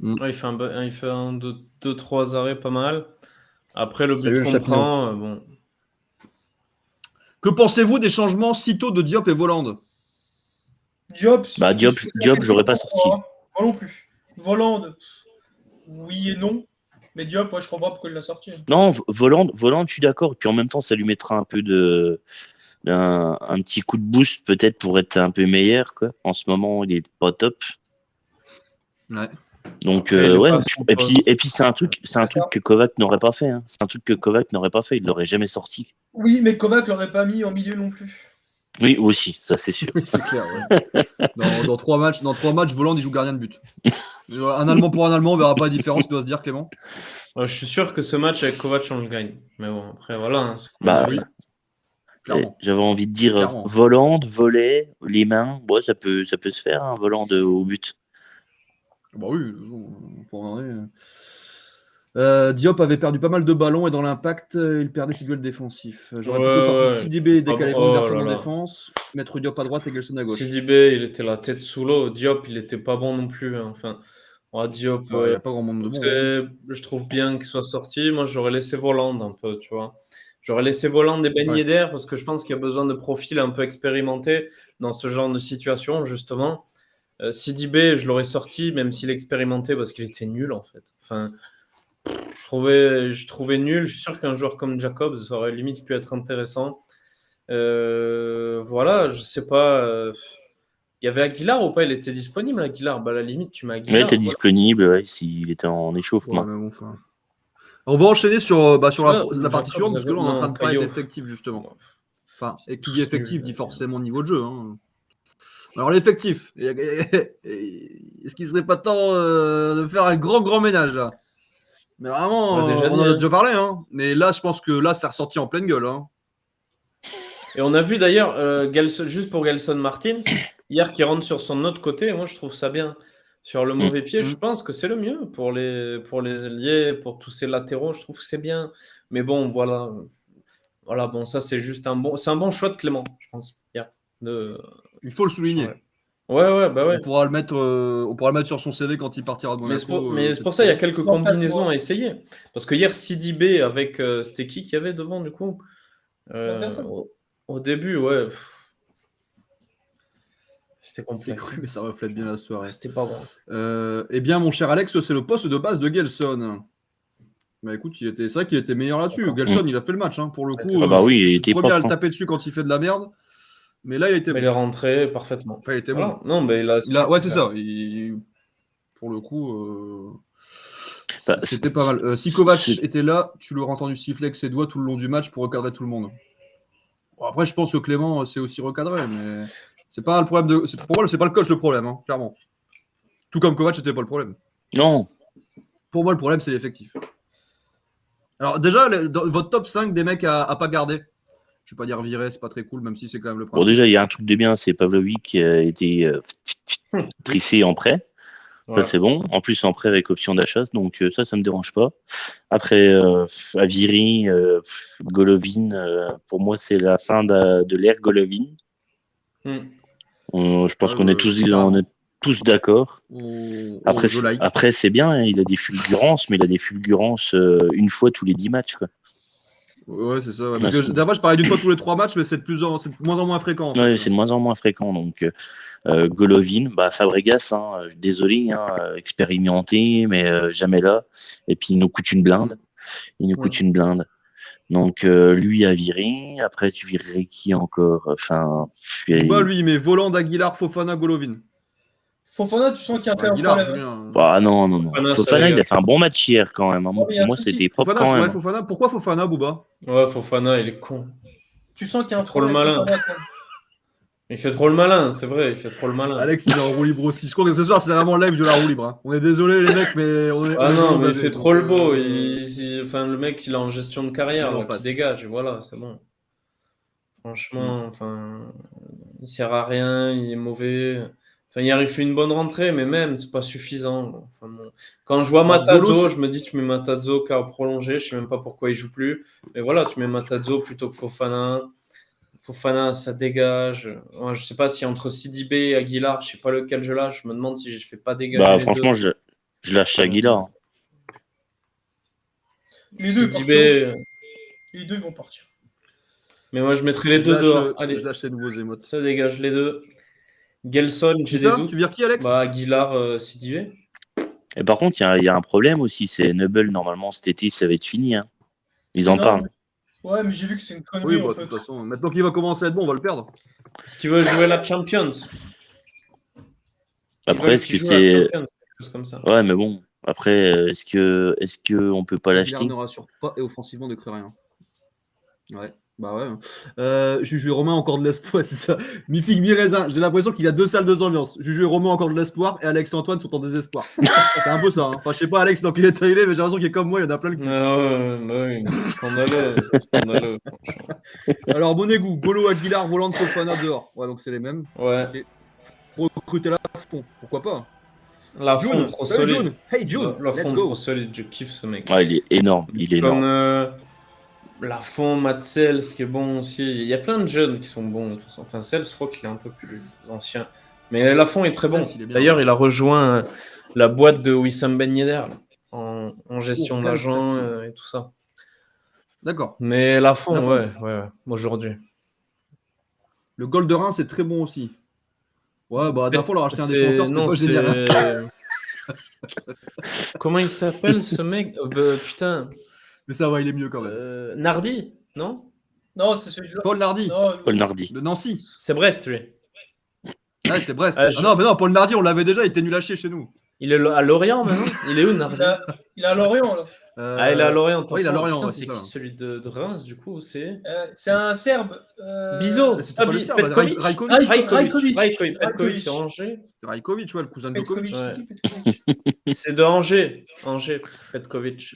Ouais, il fait un, deux, trois arrêts pas mal. Après, le but qu'on prend, bon. Que pensez-vous des changements sitôt de Diop et Voland? Diop, j'aurais pas sorti. Moi non plus. Voland, oui et non. Mais Diop, je comprends pas pourquoi il l'a sorti. Non, Voland, je suis d'accord. Puis en même temps, ça lui mettra un peu un petit coup de boost peut-être pour être un peu meilleur. Quoi. En ce moment, il est pas top. Ouais. Donc, ouais. Et puis c'est un truc que Kovac n'aurait pas fait. Hein. C'est un truc que Kovac n'aurait pas fait. Il l'aurait jamais sorti. Oui, mais Kovac l'aurait pas mis en milieu non plus. Oui, aussi, ça c'est sûr. Oui, c'est clair. Ouais. dans 3 matchs, Voland il joue gardien de but. Un Allemand pour un Allemand, on verra pas la différence, il doit se dire Clément. Je suis sûr que ce match avec Kovac on le gagne. Mais bon, après voilà. Hein, oui. J'avais envie de dire Voland, volet, les mains, bon, ça peut se faire, un Voland au but. Bah oui, on peut en aller. Diop avait perdu pas mal de ballons et dans l'impact, il perdait ses duels défensifs. J'aurais plutôt sorti Sidibé et décalé Vanderson en défense, mettre Diop à droite et Gelson à gauche. Sidibé, il était la tête sous l'eau. Diop, il était pas bon non plus. Hein. Enfin, Diop, il n'y a pas grand monde de bon. Je trouve bien qu'il soit sorti. Moi, j'aurais laissé Voland un peu, tu vois. J'aurais laissé Voland et Ben Yedder parce que je pense qu'il y a besoin de profils un peu expérimentés dans ce genre de situation, justement. Sidibé, je l'aurais sorti, même s'il expérimentait parce qu'il était nul, en fait. Enfin, je trouvais nul. Je suis sûr qu'un joueur comme Jacobs, ça aurait limite pu être intéressant. Voilà, je sais pas. Il y avait Aguilar ou pas? Il était disponible, Aguilar. Bah, à la limite, tu mets Aguilar. Il était disponible, ouais, s'il était en échauffement. Ouais, enfin... On va enchaîner sur la partie suivante, parce que là, on est en train de parler d'effectif, justement. Enfin, et qui dit effectif dit forcément niveau de jeu. Hein. Alors, l'effectif, est-ce qu'il ne serait pas temps de faire un grand ménage, là? Mais vraiment, on en a déjà parlé. Hein. Mais là, je pense que là, c'est ressorti en pleine gueule. Hein. Et on a vu d'ailleurs, juste pour Gelson Martins, hier qui rentre sur son autre côté, et moi je trouve ça bien. Sur le mauvais pied, je pense que c'est le mieux pour les ailiers, pour tous ces latéraux, je trouve que c'est bien. Mais bon, voilà, bon, ça c'est juste un bon choix de Clément, je pense. Il faut le souligner. Ouais, bah ouais. On pourra le mettre sur son CV quand il partira de Monaco. Mais c'est pour ça, il y a quelques combinaisons à essayer. Parce que hier, Sidibé avec c'était qui qu'il y avait devant du coup au début, ouais. C'était compliqué. Mais ça reflète bien la soirée. C'était pas bon. Eh bien, mon cher Alex, c'est le poste de base de Gelson. Bah écoute, c'est vrai qu'il était meilleur là-dessus. Gelson, il a fait le match, hein, pour le coup. Bah oui, il était premier à le taper dessus quand il fait de la merde. Mais là, il était bon. Il est rentré parfaitement. Enfin, il était bon. Non, mais ouais, c'est ça. Pour le coup, c'était pas mal. Si Kovac était là, tu l'aurais entendu siffler avec ses doigts tout le long du match pour recadrer tout le monde. Bon, après, je pense que Clément, c'est aussi recadré, mais c'est pas le problème pour moi, c'est pas le coach le problème, hein, clairement. Tout comme Kovac, c'était pas le problème. Non. Pour moi, le problème, c'est l'effectif. Alors, déjà, dans votre top 5 des mecs à pas garder. Je vais pas dire virer, c'est pas très cool, même si c'est quand même le Bon, principe. déjà, il y a un truc de bien, c'est Pavlovic qui a été trissé en prêt. Ouais. Ça, c'est bon. En plus, en prêt avec option d'achat, donc ça me dérange pas. Après, Aviri, Golovin, pour moi, c'est la fin de l'ère Golovin. Hmm. Je pense qu'on est tous d'accord. Like. Après, c'est bien, hein, il a des fulgurances, mais il a des fulgurances une fois tous les 10 matchs. Quoi. Ouais, c'est ça. Ouais. Parce que d'abord, je parlais d'une fois tous les 3 matchs, mais c'est de moins en moins fréquent. En fait. Ouais, c'est de moins en moins fréquent. Donc, Golovin, Fabregas, hein, désolé, hein, expérimenté, mais jamais là. Et puis, il nous coûte une blinde. Donc, lui a viré. Après, tu virerais qui encore? Enfin, lui, il met Voland, Aguilar, Fofana, Golovin. Fofana, tu sens qu'il y a un peu un Aguilar, problème. Julien. Non. Fofana, il a fait un bon match hier quand même. Hein. Pour moi, c'était propre quand même. Fofana, pourquoi Fofana, Bouba? Ouais, Fofana, il est con. Tu sens qu'il y a un trop le problème. malin. Il fait trop le malin, c'est vrai, il fait trop le malin. Alex, il est en roue libre aussi. Je crois que ce soir, c'est vraiment le live de la roue libre. Hein. On est désolé, les mecs, mais on est. Ah non, mais il fait trop le beau. Enfin, le mec, il est en gestion de carrière, là, qui dégage. Voilà, c'est bon. Franchement, il sert à rien, il est mauvais. Enfin, il arrive fait une bonne rentrée, mais même, c'est pas suffisant. Enfin, bon. Quand je vois Matazzo, je me dis, tu mets Matazzo car prolongé, je sais même pas pourquoi il joue plus. Mais voilà, tu mets Matazzo plutôt que Fofana. Fofana, ça dégage. Ouais, je sais pas si entre Sidibé et Aguilar, je sais pas lequel je lâche. Je me demande si je fais pas dégager. Franchement, je lâche Aguilar. Les deux, Sidibé, les deux vont partir. mais moi, je mettrais les deux dehors. Allez, je lâche les nouveaux émotes. Ça dégage les deux. Gelson, j'ai des doutes. Tu vires qui, Alex? Aguilar, Sidibé. Et par contre, il y a un problème aussi, c'est Noble, normalement, cet été, ça va être fini. Hein. Ils en parlent. Ouais, mais j'ai vu que c'est une connerie. Oui, de toute façon, maintenant qu'il va commencer à être bon, on va le perdre. Est-ce qu'il veut jouer la Champions? Après, est-ce que c'est. Comme ça. Ouais, mais bon. Après, est-ce que on peut pas l'acheter? Il ne rassure pas et offensivement ne crée rien. Ouais. Bah ouais. Juju et Romain encore de l'espoir, c'est ça. Mifik Miraisin, j'ai l'impression qu'il y a 2 salles, 2 ambiances. Juju et Romain encore de l'espoir et Alex et Antoine sont en désespoir. C'est un peu ça. Hein. Enfin, je sais pas Alex dans quel état il est, mais j'ai l'impression qu'il est comme moi, il y en a plein le. Ouais, c'est scandaleux. Alors, Monégou, Golo, Aguilar, Voland, Fofana dehors. Ouais, donc c'est les mêmes. Ouais. Okay. Pour recruter la fond, pourquoi pas? La fond trop solide. Hey June, la fond trop solide, je kiffe ce mec. Ouais, il est énorme. La fond, Matsel, ce qui est bon aussi. Il y a plein de jeunes qui sont bons. Enfin, Sels, je crois qu'il est un peu plus ancien. Mais la fond est très bon. D'ailleurs, il a rejoint la boîte de Wissam Ben Yedder en gestion d'agent et tout ça. D'accord. Mais la fond, ouais, aujourd'hui. Le goal de Reims, c'est très bon aussi. Ouais, bah, d'un fois, on a racheté un défenseur, c'était pas génial. Comment il s'appelle, ce mec? Putain. Mais ça va, il est mieux quand même. Nardi, non? Non, c'est celui-là. Paul Nardi. Paul Nardi. De Nancy. C'est Brest, lui. Ouais, c'est Brest. Non, mais non, Paul Nardi, on l'avait déjà, il était nul à chier chez nous. Il est à Lorient maintenant. Il est où, Nardi? Il est à Lorient, là. Il est à Lorient. Oui, il est à Lorient. Putain, c'est qui celui de Reims, du coup? C'est un Serbe. Bizo. Petkovic. Petkovic, c'est Angers. Rajkovic, ouais, le cousin de Djokovic. C'est de Angers, Petkovic.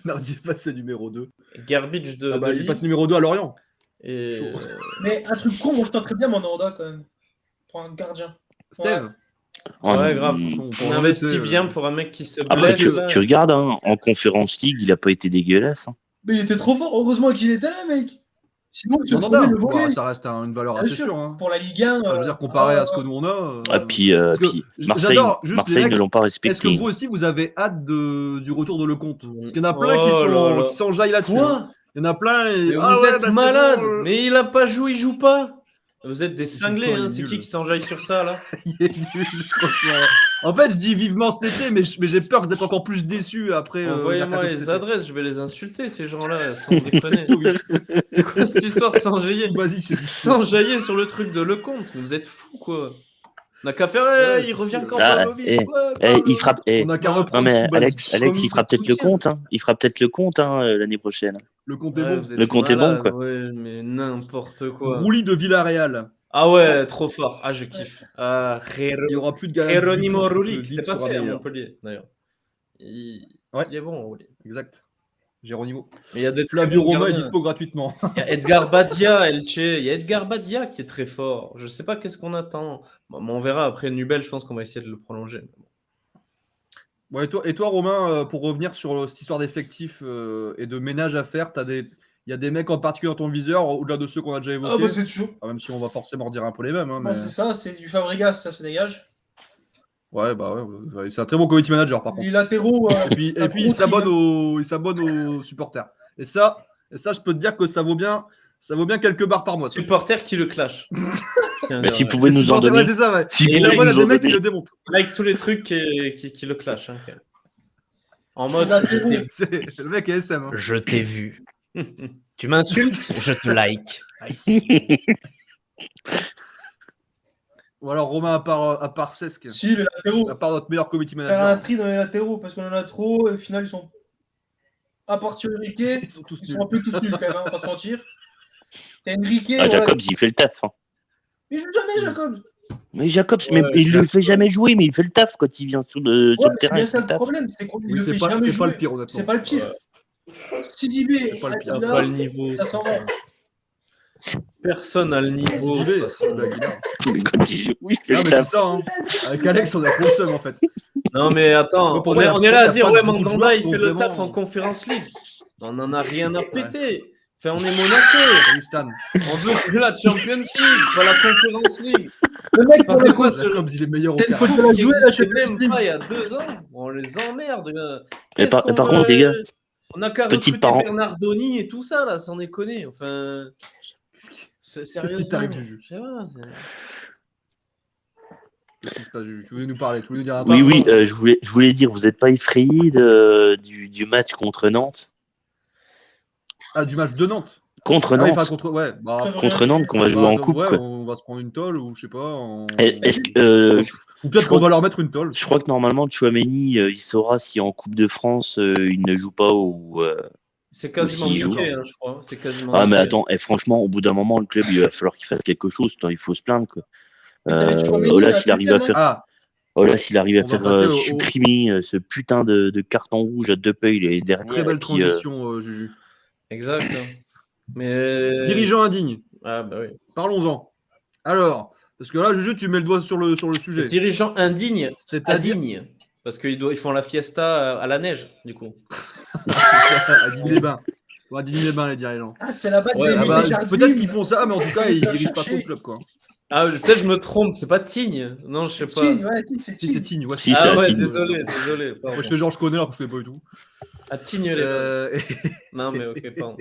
Nardi est passé numéro 2. Gerbic de il passe numéro 2 à Lorient. Mais un truc con, moi je tenterais bien Mandanda quand même. Pour un gardien. Steve. Ouais, grave. On investit bien pour un mec qui se blesse. Tu regardes, hein, en Conférence League, il a pas été dégueulasse. Hein. Mais il était trop fort. Heureusement qu'il était là, mec. Sinon, tu ça reste une valeur assez sûre. Hein. Pour la Ligue 1. Je veux dire, comparé à ce que nous on a. Puis Marseille ne l'ont pas respecté. Est-ce que vous aussi, vous avez hâte du retour de Lecomte? Parce qu'il y en a plein qui s'enjaillent là-dessus. Quoi? Il y en a plein. Vous êtes malade. Mais il a pas joué, il joue pas. Vous êtes des cinglés, hein. C'est qui s'enjaille sur ça, là? Il est nul, franchement. En fait, je dis vivement cet été, mais j'ai peur d'être encore plus déçu après. Envoyez-moi les adresses, je vais les insulter, ces gens-là, sans déconner. C'est quoi cette histoire de s'enjailler sur le truc de Lecomte? Mais vous êtes fous, quoi. On n'a qu'à faire, Ouais, il c'est revient sûr. quand Ah, Pavlovic. eh, Ouais, il Pavlovic. frappe. On a qu'à Non reprendre mais Subasic. Alex, il Comité fera de peut-être le soutien. compte. Hein. Il fera peut-être le compte l'année prochaine. Le compte est Ouais, bon. vous êtes Le compte est bon, malade, quoi. ouais, mais n'importe quoi. Rouli de Villarreal. Ah ouais, trop fort. Ah, je kiffe. Ah, Il n'y aura plus de Geronimo garantie. Rulli, Le qui vide était sera passé à meilleur. Montpellier, d'ailleurs. Il... Ouais. il est bon, Rulli. Exact. Geronimo. Mais il y a des très Flavio bons Romain est gardiens. dispo gratuitement. Il y a Edgar Badia, Elche. Il y a Edgar Badia qui est très fort. Je sais pas qu'est-ce qu'on attend. Bon, mais on verra après Nubel, je pense qu'on va essayer de le prolonger. Bon, et toi, Romain, pour revenir sur cette histoire d'effectifs et de ménage à faire, il y a des mecs en particulier dans ton viseur, au-delà de ceux qu'on a déjà Ah évoqués. bah c'est toujours. Même si on va forcément dire un peu les mêmes. Hein, Moi mais... c'est ça, c'est du Fabregas, ça se dégage. Ouais, bah ouais, c'est un très bon community manager par contre. Les latéraux. Et puis il s'abonne aux supporters. Et ça, je peux te dire que ça vaut bien quelques barres par mois. ça. Supporter qui le clash. Mais s'il pouvait nous en Supporters, donner. ouais, c'est ça, ouais. S'il Et Il pouvait s'abonne à nous des en mecs qui donner. le démontent. Avec tous les trucs qui le clashent. Hein, quand même. En mode, La je t'ai vu. Le mec est SM. Hein. Je t'ai vu. Tu m'insultes, je te like. Ou alors Romain à part Cesc, Si, les latéraux. à part notre meilleur community Faire un manager. tri dans les latéraux parce qu'on en a trop et au final ils sont. À part Enrique, Ils sont tous ils nuls. sont un peu tous nuls quand même, on va pas se mentir. T'as Enrique, Ah, ouais. Jacobs, il fait le taf. Hein. Il joue jamais, Jacob. Mais Jacobs, Ouais, mais il le Jacobs. fait jamais jouer, mais il fait le taf quand il vient sur le Ouais, mais c'est terrain. bien Il ça fait le le taf. problème, c'est qu'il Oui, le c'est fait pas jamais le jouer. pire, honnêtement. C'est pas le pire. Ouais. Sidibé, C'est pas le pire. Il là, n'a pas le niveau. ça s'en va. Personne n'a le niveau. de Sidibé, toute façon. c'est Aguilar. Quand il joue, il fait Ah, le mais c'est taf. ça, hein. Avec Alex, on a trop le seum en fait. Non, mais attends, Moi, pour on moi, est, y a on pas- est là y à a dire, pas ouais, beaucoup de Mandanda, joueurs il qui fait ont le vraiment- taf en Conference League. On en a rien à péter. Enfin, on est Monaco. Salut Stan. On veut la Champions League, pas la Conference League. Le mec, pour Parlez le quoi coup, de Jacobs, il est meilleur au cette carré. faut la qui jouer, la existait Champions même League. pas il y a 2 ans. On les emmerde. Gars. Et par contre, les gars, on n'a qu'à petite recruter parent- Bernardoni et tout ça, là, sans déconner. Enfin, Qu'est-ce qui t'arrive, Juju? Je sais pas, Qu'est-ce qui se passe, Juju? Tu voulais nous parler, tu voulais nous dire un oui, truc? oui, je voulais dire, vous n'êtes pas effrayé du match contre Nantes? Ah, du match de Nantes. Contre Ah oui, Nantes, enfin, contre Nantes qu'on va jouer en coupe. ouais, Quoi. on va se prendre une tôle ou je sais pas. Est-ce que, Ou peut-être je qu'on crois va leur mettre une tôle. je crois que normalement, Tchouaméni, il saura si en Coupe de France, il ne joue pas ou. c'est quasiment S'il joue. niqué, hein, je crois. C'est quasiment Ah, mais niqué. attends, et franchement, au bout d'un moment, le club, il va falloir qu'il fasse quelque chose. Il faut se plaindre. Quoi. Mais t'avais Tchouaméni, Olas, là, il arrive à tout le faire. Ah, Olas, il arrive à On va faire passer au- supprimer ce putain de carton rouge à Depay les derniers. très belle et puis, transition, Juju. Exact. hein. Mais. Dirigeant indigne. Ah, bah oui. Parlons-en. Alors, parce que là, Juju, tu mets le doigt sur le sujet. Dirigeant indigne, C'est-à-dire. indigne. Parce qu'ils font la fiesta à la neige, du coup. C'est ça, à Digne-les-Bains. Ou à Digne-les-Bains, les dirigeants. Ah, c'est la base Ouais, des Ah bah, Jardines. peut-être qu'ils font ça, mais en tout cas, ils Va dirigent pas chercher. trop le club, quoi. Ah, peut-être je me trompe, c'est pas Tigne. Non, je sais pas. Tignes, ouais, si, c'est Si, c'est Tignes. Tignes. Ouais, Si, c'est c'est Ah à ouais, Tignes. désolé. Moi, je fais genre, je connais, alors que je connais pas du tout. À Tigne les Euh, Non, mais ok, pardon.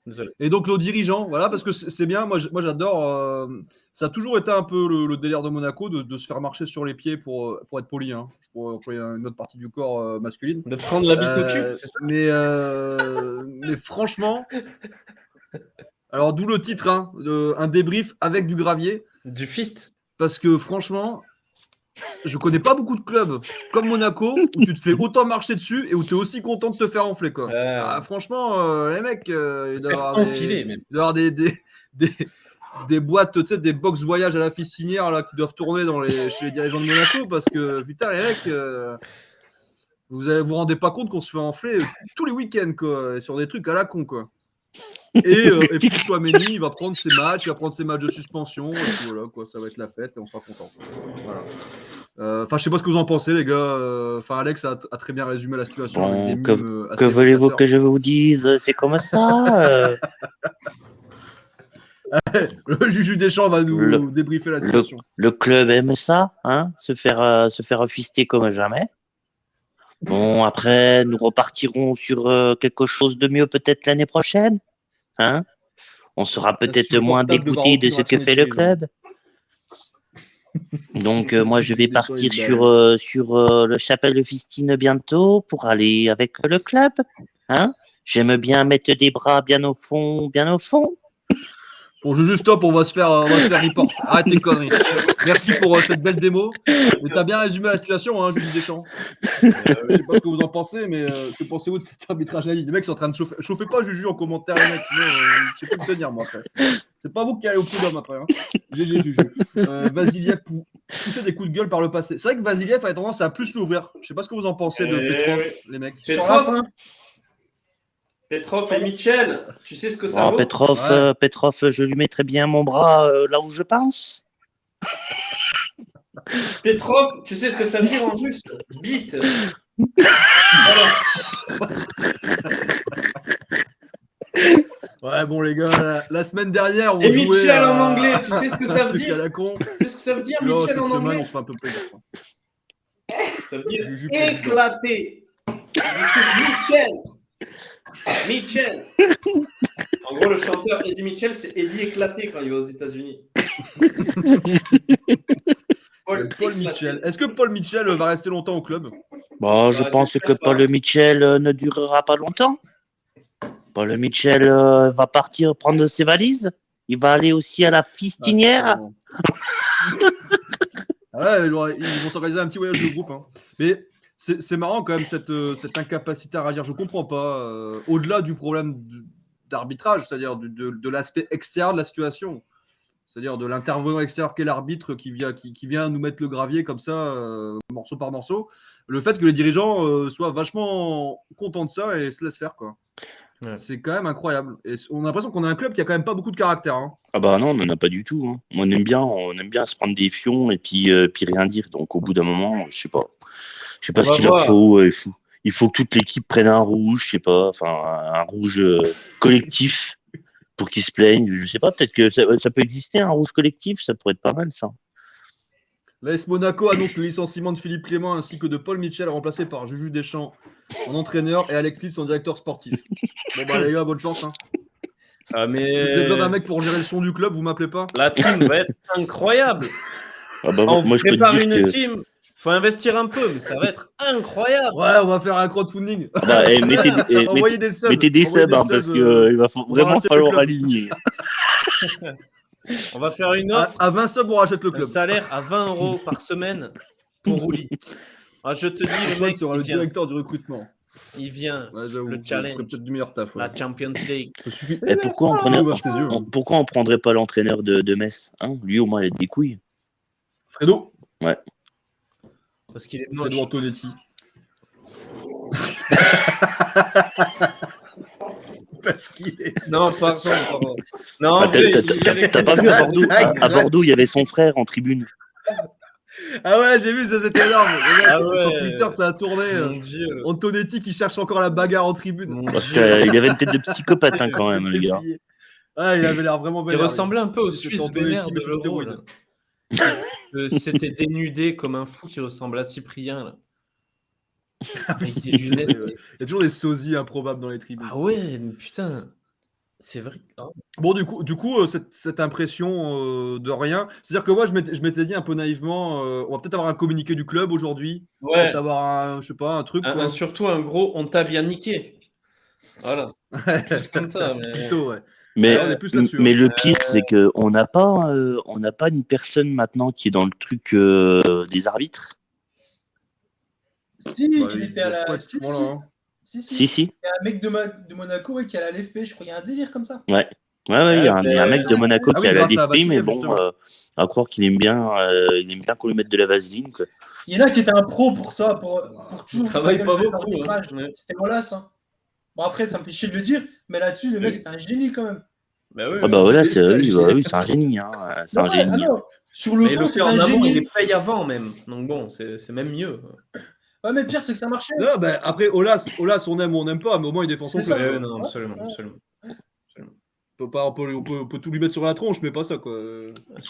Désolé. Et donc, nos dirigeants, voilà, parce que c'est bien. Moi, j'adore. Ça a toujours été un peu le délire de Monaco de se faire marcher sur les pieds pour être poli. Hein. Je pourrais employer une autre partie du corps masculine. De prendre la bite au cul, c'est ça? Mais franchement. Alors, d'où le titre, hein, un débrief avec du gravier. Du fist. Parce que franchement, je connais pas beaucoup de clubs comme Monaco où tu te fais autant marcher dessus et où tu es aussi content de te faire enfler, quoi. Ah, franchement, les mecs, il doit y Faire avoir enfiler, même. il doit y avoir des boîtes, tu sais, des box voyage à la fistinière là, qui doivent tourner chez les dirigeants de Monaco parce que, putain, les mecs, vous rendez pas compte qu'on se fait enfler tous les week-ends, quoi, et sur des trucs à la con, quoi. Et puis Tchouaméni, il va prendre ses matchs, il va prendre ses matchs de suspension, et puis voilà, quoi, ça va être la fête et on sera content. Voilà. Enfin, je sais pas ce que vous en pensez, les gars. Enfin, Alex a très bien résumé la situation. Bon, avec des mimes assez que voulez-vous évoquateurs. que je vous dise? C'est comme ça. Le Juju Deschamps va nous débriefer la situation. Le club aime ça, hein, se faire fister comme jamais. Bon, après, nous repartirons sur quelque chose de mieux peut-être l'année prochaine. Hein, on sera peut-être moins Insupportable de voir dégoûté de aucune ce que réaction fait le des club. Donc, moi, je vais Deschamps, partir il sur le chapelle de Fistine bientôt pour aller avec le club. Hein, j'aime bien mettre des bras bien au fond. Bon, Juju, stop, on va se faire report. Arrête tes conneries. Merci pour cette belle démo. Mais t'as bien résumé la situation, hein, Juju Deschamps. Je sais pas ce que vous en pensez, mais que pensez-vous de cet arbitrage à ligne? Les mecs sont en train de chauffer. Chauffez pas Juju en commentaire, les mecs, sinon je sais pas le tenir, moi, après. C'est pas vous qui allez au prud'homme après. Hein. GG Juju. Vasiliev poussait des coups de gueule par le passé. C'est vrai que Vasiliev a tendance à plus l'ouvrir. Je sais pas ce que vous en pensez de Petrov, les mecs. Petrov et Mitchell, tu sais ce que ça vaut? Petrov, je lui mettrais bien mon bras là où je pense. Petrov, tu sais ce que ça veut dire en russe? Bite. Ouais, bon, les gars, la semaine dernière, on et jouait Mitchell en anglais, tu sais ce que ça veut truc à dire? la con. Tu sais ce que ça veut dire, Là, Mitchell cette en semaine, anglais? on se fait un peu plaisir. Quoi. Ça veut dire Juju éclaté. Mitchell. En gros, le chanteur Eddie Mitchell, c'est Eddie éclaté quand il va aux États-Unis. Paul Mitchell. Est-ce que Paul Mitchell va rester longtemps au club? Je pense que Paul Mitchell ne durera pas longtemps. Paul Mitchell va partir prendre ses valises. Il va aller aussi à la fistinière. Ouais, ils vont s'organiser un petit voyage de groupe. Hein. Mais c'est marrant quand même cette incapacité à réagir. Je comprends pas. Au-delà du problème d'arbitrage, c'est-à-dire de l'aspect extérieur de la situation. C'est-à-dire de l'intervenant extérieur qu'est l'arbitre qui vient nous mettre le gravier comme ça, morceau par morceau. Le fait que les dirigeants soient vachement contents de ça et se laissent faire, quoi. Ouais. C'est quand même incroyable. Et on a l'impression qu'on a un club qui a quand même pas beaucoup de caractère. Hein. Ah bah non, on n'en a pas du tout. Hein. On aime bien se prendre des fions et puis rien dire. Donc au bout d'un moment, je sais pas ce qu'il leur faut. Il faut que toute l'équipe prenne un rouge, je sais pas, enfin un rouge collectif. Pour qu'ils se plaignent, je sais pas, peut-être que ça peut exister un rouge collectif, ça pourrait être pas mal ça. L'AS Monaco annonce le licenciement de Philippe Clément ainsi que de Paul Mitchell remplacé par Juju Deschamps en entraîneur et Alexis en directeur sportif. Bon bah les gars, bonne chance. Hein. Mais... Si vous avez besoin d'un mec pour gérer le son du club, vous m'appelez pas? La team va être incroyable. Moi je peux te dire une team. Faut investir un peu, mais ça va être incroyable. Ouais, on va faire un crowdfunding. Mettez des subs, parce qu'il va vraiment falloir aligner. On va faire une offre. À 20 subs, on rachète le club. Un salaire à 20 € par semaine pour Rouli. Je te dis, le mec sera le directeur du recrutement. Il vient, le challenge, peut-être du meilleur taf. Ouais. La Champions League. Et pourquoi on prendrait pas l'entraîneur de Metz, hein? Lui, au moins, il a des couilles. Fredo? Ouais. Parce qu'il est moche. Fredo Antonetti. Parce qu'il est... Non, pardon. Non, t'as pas vu à Bordeaux, il y avait son frère en tribune. Ah ouais, j'ai vu, ça c'était énorme. Sur Twitter, ça a tourné. Antonetti qui cherche encore la bagarre en tribune. Parce qu'il avait une tête de psychopathe quand même, le gars. Ah, il avait l'air vraiment vénère. Il ressemblait un peu au Suisse vénère de l'Euro. C'était dénudé comme un fou qui ressemble à Cyprien. Là. Avec des lunettes. Il y a toujours des sosies improbables dans les tribunes. Ah ouais, mais putain. C'est vrai. Oh. Bon, du coup cette impression de rien. C'est-à-dire que moi, je m'étais dit un peu naïvement, on va peut-être avoir un communiqué du club aujourd'hui. Ouais. Peut-être avoir un truc. Surtout un gros, on t'a bien niqué. Voilà. C'est comme ça. Mais... Plutôt, ouais. Mais le pire, c'est qu'on n'a pas une personne maintenant qui est dans le truc des arbitres. Si, il était à la. Si. Il y a un mec de Monaco qui est à la LFP, je crois. Il y a un délire comme ça. Ouais, il y a un mec de Monaco qui est à la LFP, mais bon, à croire qu'il aime bien qu'on lui mette de la vaseline. Quoi. Il y en a qui était un pro pour ça, pour toujours. Il travaille pas beaucoup. C'était Olas. Hein. Bon, après, ça me fait chier de le dire, mais là-dessus, le mec, c'était un génie quand même. Voilà, c'est un génie. Hein. C'est un génie. Non. Sur le fond, c'est un génie. Il les paye avant même. Donc bon, c'est même mieux. Ouais, mais le pire, c'est que ça marchait. Non, après, Olas, on aime ou on n'aime pas, mais au moins, il défend son club. Non, absolument. On peut tout lui mettre sur la tronche, mais pas ça, quoi.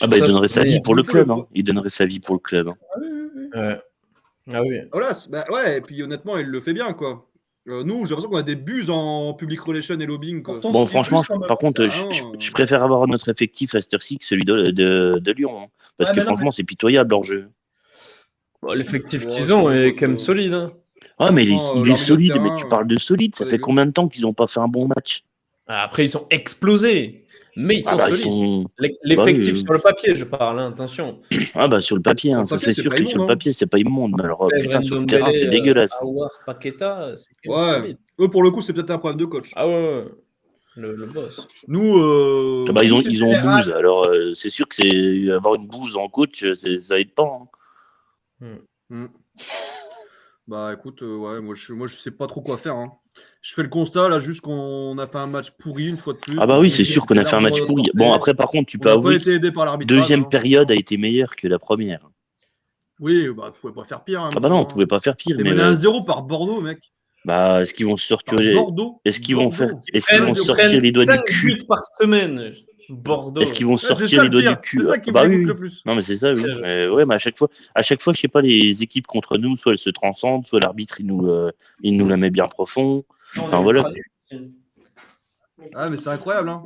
Il donnerait sa vie pour le club. Hein. Il donnerait sa vie pour le club. Hein. Ah oui. Olas, ouais, et puis honnêtement, il le fait bien, quoi. Nous, j'ai l'impression qu'on a des buses en public relation et lobbying. Quoi. Bon, franchement, par contre, je préfère avoir notre effectif à cette heure-ci que celui de Lyon. Hein, parce que franchement, c'est pitoyable leur jeu. L'effectif qu'ils ont est quand même solide. Hein. Ah, mais il est solide, mais tu parles de solide. Ça fait combien de temps qu'ils n'ont pas fait un bon match? Après, ils ont explosé. Mais ils sont Ils solides. sont... L'effectif oui. sur le papier, je parle, hein, attention. Sur le papier, Sur hein, le ça papier, c'est c'est sûr pas que immonde, sur le hein. papier, c'est pas immonde. Mais alors, putain, sur le terrain, c'est Ndombele, dégueulasse. Aouar, Paqueta, c'est quand même Ouais, solide. eux pour le coup, c'est peut-être un problème de coach. Ah ouais. Le boss. Nous, Ils ont bouse. Alors, c'est sûr que c'est avoir une bouse en coach, ça aide pas. Hein. Bah écoute, ouais, moi je sais pas trop quoi faire. Hein. Je fais le constat là, juste qu'on a fait un match pourri une fois de plus. Ah bah oui, c'est sûr qu'on a fait un match pourri. Bon, après, par contre, tu peux On n'a pas avouer été aidé par que l'arbitrage. deuxième hein, période a été meilleure que la première. Oui, bah pouvait pas faire pire. Hein, Ah bah non, on pouvait pas faire pire. T'es Mais mené 1-0 par Bordeaux, mec. bah, est-ce qu'ils vont sortir Bordeaux. Est-ce qu'ils vont faire Ils sortir les doigts du 5 cul buts par semaine. Bordeaux. Est-ce qu'ils vont c'est sortir ça les le doigts pire. du cul C'est ça qui me Bah dégoûte oui. le plus. Non mais c'est ça, oui. C'est Ouais, mais à chaque fois, je sais pas, les équipes contre nous, soit elles se transcendent, soit l'arbitre il nous la met bien profond. Enfin voilà. Ah mais c'est incroyable, hein.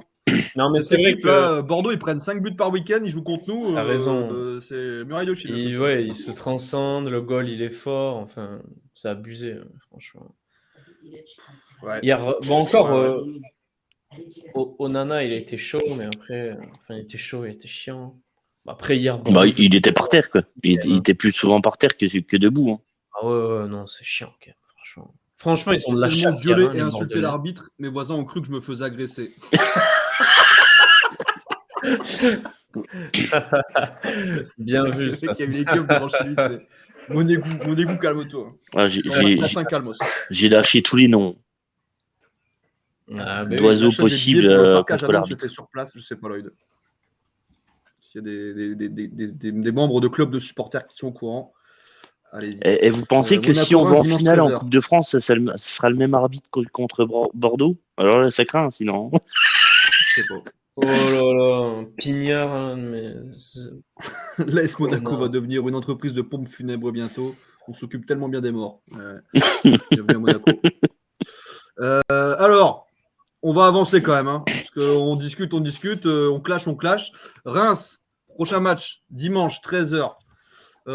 Non mais c'est Cette vrai équipe, que là, Bordeaux, ils prennent 5 buts par week-end, ils jouent contre nous. T'as raison. C'est muraille de Chine. ils se transcendent, le goal il est fort, enfin c'est abusé franchement. Ouais. Hier, bon encore, Ouais. Onana il a été chaud, mais après, il était chaud, il était chiant. Après hier, Bah, il était par terre quoi. Il était plus souvent par terre que debout. Hein. Ah ouais, non c'est chiant quand même, franchement. Franchement ils ont de la J'ai chatte. gueulé hier, et les insulté Bordelais. l'arbitre. Mes voisins ont cru que je me faisais agresser. Bien vu Le ça. mec qui avait les gueules devant chez lui, c'est mon égout, calme-toi. Ah, Quentin Calmos. j'ai lâché tous les noms Ah, bah oui. d'oiseaux L'achat des possibles billets pour le parc à contre Jalon, l'arbitre. c'était sur place, je sais pas Lloyd. S'il y a des membres de clubs de supporters qui sont au courant, allez-y. Et vous pensez que Monaco, si on va en dimanche, finale en 13h. Coupe de France, ça sera le même arbitre contre Bordeaux? Alors là, ça craint sinon. Je sais pas. Oh là là, Pignard, hein, mais L'AS Monaco non. va devenir une entreprise de pompes funèbres bientôt. On s'occupe tellement bien des morts. Bienvenue à Monaco. Alors, on va avancer quand même. Hein, parce qu'on discute, on clash. Reims, prochain match, dimanche, 13h.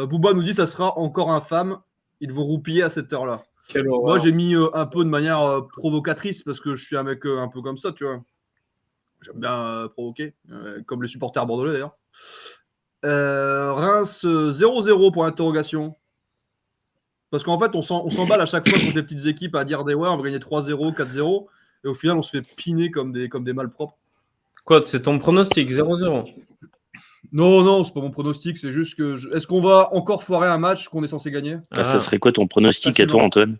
Bouba nous dit ça sera encore infâme. Ils vont roupiller à cette heure-là. quelle horreur. Moi, j'ai mis un peu de manière provocatrice parce que je suis un mec un peu comme ça, tu vois. J'aime bien provoquer, comme les supporters bordelais d'ailleurs. Reims 0-0 pour interrogation. Parce qu'en fait, on s'emballe à chaque fois contre les petites équipes à dire on va gagner 3-0, 4-0. Et au final, on se fait piner comme des malpropres. Quoi, c'est ton pronostic 0-0? Non, c'est pas mon pronostic. C'est juste que. Est-ce qu'on va encore foirer un match qu'on est censé gagner? Ça serait quoi ton pronostic à toi, Antoine?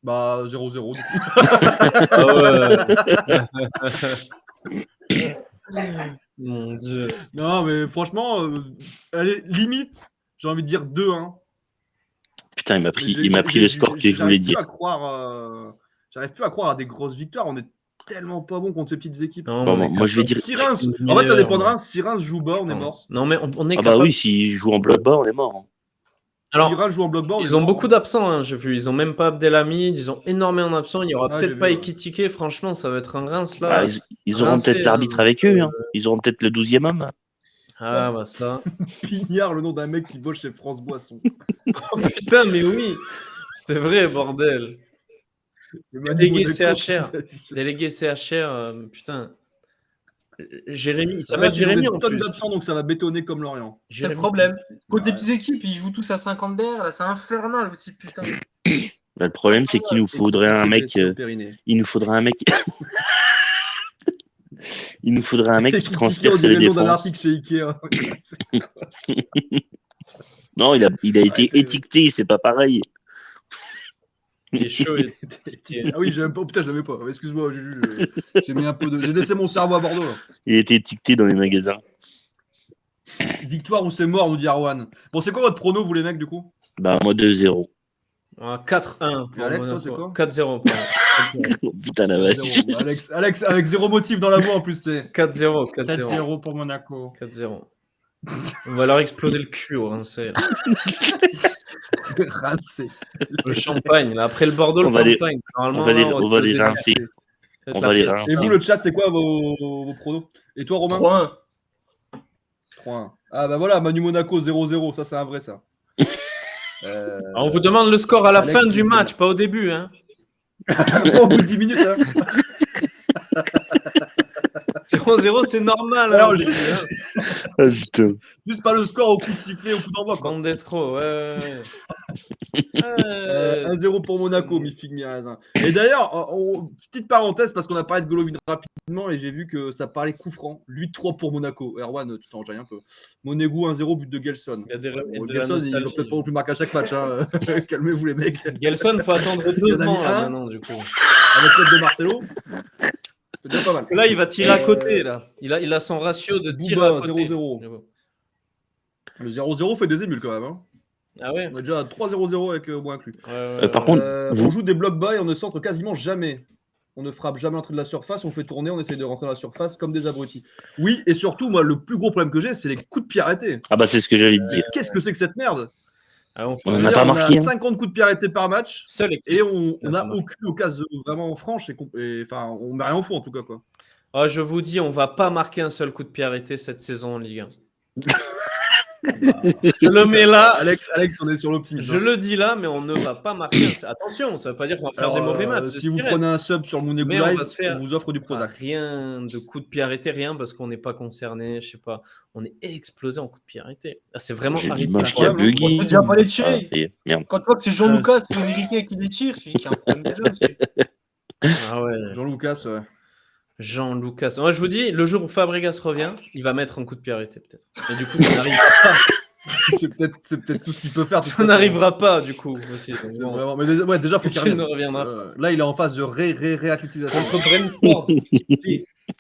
Bah, 0-0. Ah ouais. Mon Dieu. Non, mais franchement, allez, limite, j'ai envie de dire 2-1. Putain, il m'a pris le score que je voulais dire. J'arrive plus à croire à des grosses victoires. On est tellement pas bon contre ces petites équipes. Non, Bon, on est moi, je vais dire. Si Reims, en fait, ça dépendra. Si Reims joue bas, on est mort. Non, mais on est Ah capable. bah oui, s'ils jouent en bloc bas, on est mort. Alors, Si Reims joue en bloc bas, on est ils ont mort. beaucoup d'absents, hein, j'ai vu. Ils ont même pas Abdelhamid, ils ont énormément d'absents. Il y aura Ah, j'ai peut-être vu, pas ouais. Ekitike. Franchement, ça va être un Reims là. Bah, ils auront Rincé, peut-être l'arbitre avec eux. Hein. Ils auront peut-être le 12e homme. Ah bah ça. Pignard, le nom d'un mec qui bosse chez France Boisson. Oh putain, mais oui, c'est vrai, bordel. Délégué CHR. Délégué CHR, putain. Jérémy, il s'appelle Jérémy en tonnes plus. d'absents, donc ça va bétonner comme Lorient. C'est le problème. Contre les petites équipes, ils jouent tous à 50 d'air, là, c'est infernal aussi, putain. Bah, le problème, c'est qu'il nous faudrait un mec. Il nous faudrait un mec. Il nous faudrait un mec qui transperce les défenses. Chez Ikea. Non, il a été étiqueté, c'est pas pareil. Il est chaud. Ah oui, j'aime pas. Putain, je l'avais pas. Excuse-moi, j'ai mis un peu de. J'ai laissé mon cerveau à Bordeaux. Là. Il a été étiqueté dans les magasins. Victoire ou c'est mort, nous dit Arwan. Bon, c'est quoi votre prono, vous les mecs, du coup? Bah, moi 2-0. 4-1. Et Alex, toi, c'est quoi? 4-0. Oh, putain, la vache. 4-0. Alex, avec zéro motif dans la voix en plus, c'est. 4-0. 7-0 pour Monaco. 4-0. On va leur exploser le cul au Rincé. Rincé. Le champagne, là. Après le Bordeaux, On le va les- champagne. Normalement, on va les rincer. On va les rincer. Et vous, le chat, c'est quoi vos pronos? Et toi, Romain? 3-1. 3-1. Ah bah voilà, Manu Monaco 0-0, ça c'est un vrai ça. On vous demande le score à la Alex, fin du match, pas au début. Hein. Pas au bout de 10 minutes. Hein. 0-0, c'est normal. Alors, hein, juste- hein. Ah, putain. Juste pas le score au coup de sifflet, au coup d'envoi. quoi. Bande d'escrocs, ouais. 1-0 pour Monaco, mi figue mi raisin. Et d'ailleurs, petite parenthèse, parce qu'on a parlé de Golovin rapidement et j'ai vu que ça parlait coup franc. 8-3 pour Monaco. Erwan, tu t'en jailles un peu. Monégo 1-0, but de Gelson. Il y a des Bon, de la Gelson, il va nostalgie. peut-être pas non plus marquer à chaque match. Hein. Calmez-vous, les mecs. Gelson, faut attendre 2 en a mis ans là, un. maintenant, du coup. Avec l'aide de Marcelo, c'est déjà pas mal. Là, il va tirer à côté, là. Il a son ratio de tir Bouba, à côté. 0-0. Le 0-0 fait des émules quand même. Hein. Ah ouais. On est déjà à 3-0-0 avec moins inclus. Par contre, vous- On joue des blocs bas et on ne centre quasiment jamais. On ne frappe jamais l'entrée de la surface, on fait tourner, on essaye de rentrer dans la surface comme des abrutis. Oui, et surtout, moi, le plus gros problème que j'ai, c'est les coups de pied arrêtés. Ah bah c'est ce que j'allais te dire. Qu'est-ce que c'est que cette merde? Ah, on On fait en a pas marqué, a hein. 50 coups de pied arrêtés par match seul équipe. et on On a n'a pas marqué. aucune occasion vraiment franche. Enfin, on met rien au fond en tout cas. Quoi. Ah, je vous dis, on va pas marquer un seul coup de pied arrêté cette saison en Ligue 1. Je le mets là. Alex, on est sur l'optimisme. Je le dis là, mais on ne va pas marquer. Attention, ça veut pas dire qu'on va faire des mauvais matchs. Si vous prenez un sub sur le Monégo Mais on Live, va se faire- on vous offre du Prozac. Rien de coup de pied arrêté, rien parce qu'on n'est pas concerné. Je sais pas. On est explosé en coup de pied arrêté. Ah, c'est vraiment J'ai arrêté. l'image qui a incroyable. bugué. On sait déjà pas les Ah, tirer. ça y est, merde. Quand tu vois que c'est Jean Lucas et Enrique qui les tire, il y a un problème déjà aussi. Ah ouais. Jean-Lucas, ouais. Jean-Lucas. Moi, je vous dis, le jour où Fabregas revient, il va mettre un coup de pied arrêté peut-être. Et du coup, ça n'arrivera pas. c'est peut-être tout ce qu'il peut faire. de toute Ça façon. n'arrivera pas du coup aussi. Donc, C'est bon, vraiment... Mais déjà, faut qu'il il ne revienne. reviendra pas. Là, il est en phase de réathlétisation. Contre Brentford.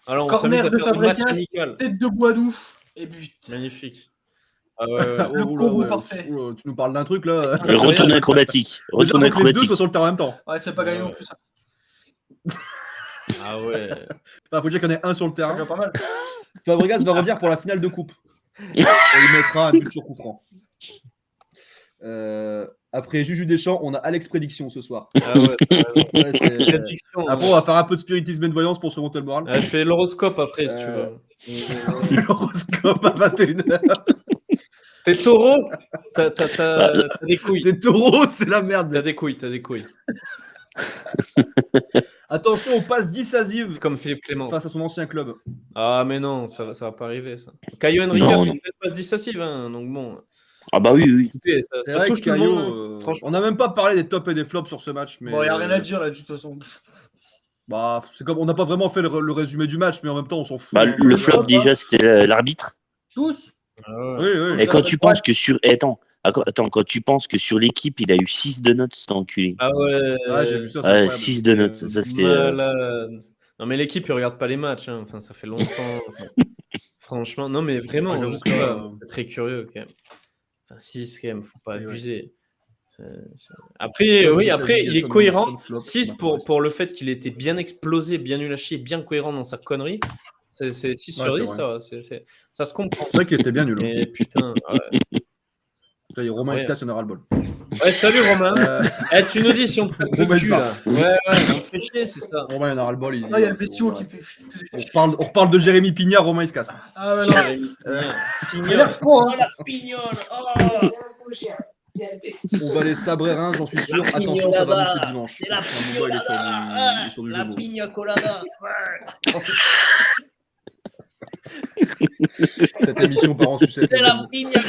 Alors, on s'amuse Corner à de faire des matchs Fabregas, amicaux. tête de Boadou et but. Magnifique. Ah ouais. Le combo parfait. Tu nous parles d'un truc là. Le retourné acrobatique. Déjà, Retourné faut que les deux acrobatique. soient sur le terrain en même temps. Ouais, c'est pas gagné non plus ça. Ah ouais. Enfin, faut dire qu'il y en ait un sur le C'est terrain. déjà pas mal. Fabregas va revenir pour la finale de coupe. Et il mettra un but sur coup franc. Après Juju Deschamps, on a Alex Prédiction ce soir. Ah ouais, t'as raison. Ouais, c'est- Prédiction, Après, on va faire un peu de spiritisme et de voyance pour se remonter le moral. Je fais l'horoscope après si tu veux. L'horoscope à 21h. T'es taureau, t'as des couilles. Des taureaux, c'est la merde. T'as des couilles. Attention aux passes décisives Comme Philippe Clément. face à son ancien club. Ah mais non, ça va pas arriver ça. Caio Henrique Non, a fait non. une belle passe décisive, hein, donc bon. Ah bah oui. Écoutez, C'est ça vrai touche que tout le Caio, monde. hein. Franchement, on n'a même pas parlé des tops et des flops sur ce match. Mais Bon, il n'y a rien à dire là, de toute façon. Bah, c'est comme on n'a pas vraiment fait le résumé du match, mais en même temps, on s'en fout. Bah, hein. le flop déjà, c'était l'arbitre. Tous. ah ouais. Oui. Et quand tu penses que sur. Attends, quand tu penses que sur l'équipe, il a eu 6 de notes, cet enculé. Ah ouais. Ouais, j'ai vu ça. c'est Ouais, incroyable. 6 de notes. Ça, c'était. Malade. Non mais l'équipe il regarde pas les matchs, hein. Enfin ça fait longtemps. Franchement, non mais vraiment, Ouais, j'avoue je sais que, pas, c'est très curieux quand même. Enfin 6 quand même, faut pas Et ouais. abuser. Après, oui, après il est cohérent. Flop, 6 pour le fait qu'il était bien explosé, bien nul à chier, bien cohérent dans sa connerie. C'est 6 Ouais, sur c'est 10, vrai. ça, ça se comprend. C'est vrai qu'il était bien nul. Hein. Mais putain, ouais. Ça y est, Romain Ouais. Escas, il y en aura le bol. Ouais, salut Romain. Euh, Tu nous dis si on peut le Romain cul là. Escas. Ouais, on te fait chier, c'est ça. Romain, il y en aura le bol. Ah, il y a le bestiau qui fait. On reparle de Jérémy Pignard, Romain Escas. Ah ouais, non. Pignol. Énerve pas, hein. Pignol. On va les sabrer Reims, j'en suis sûr. Attention, ça va mousser dimanche. Bouba, il est sur du jeu beau. pina colada. Cette émission part en sucette. pina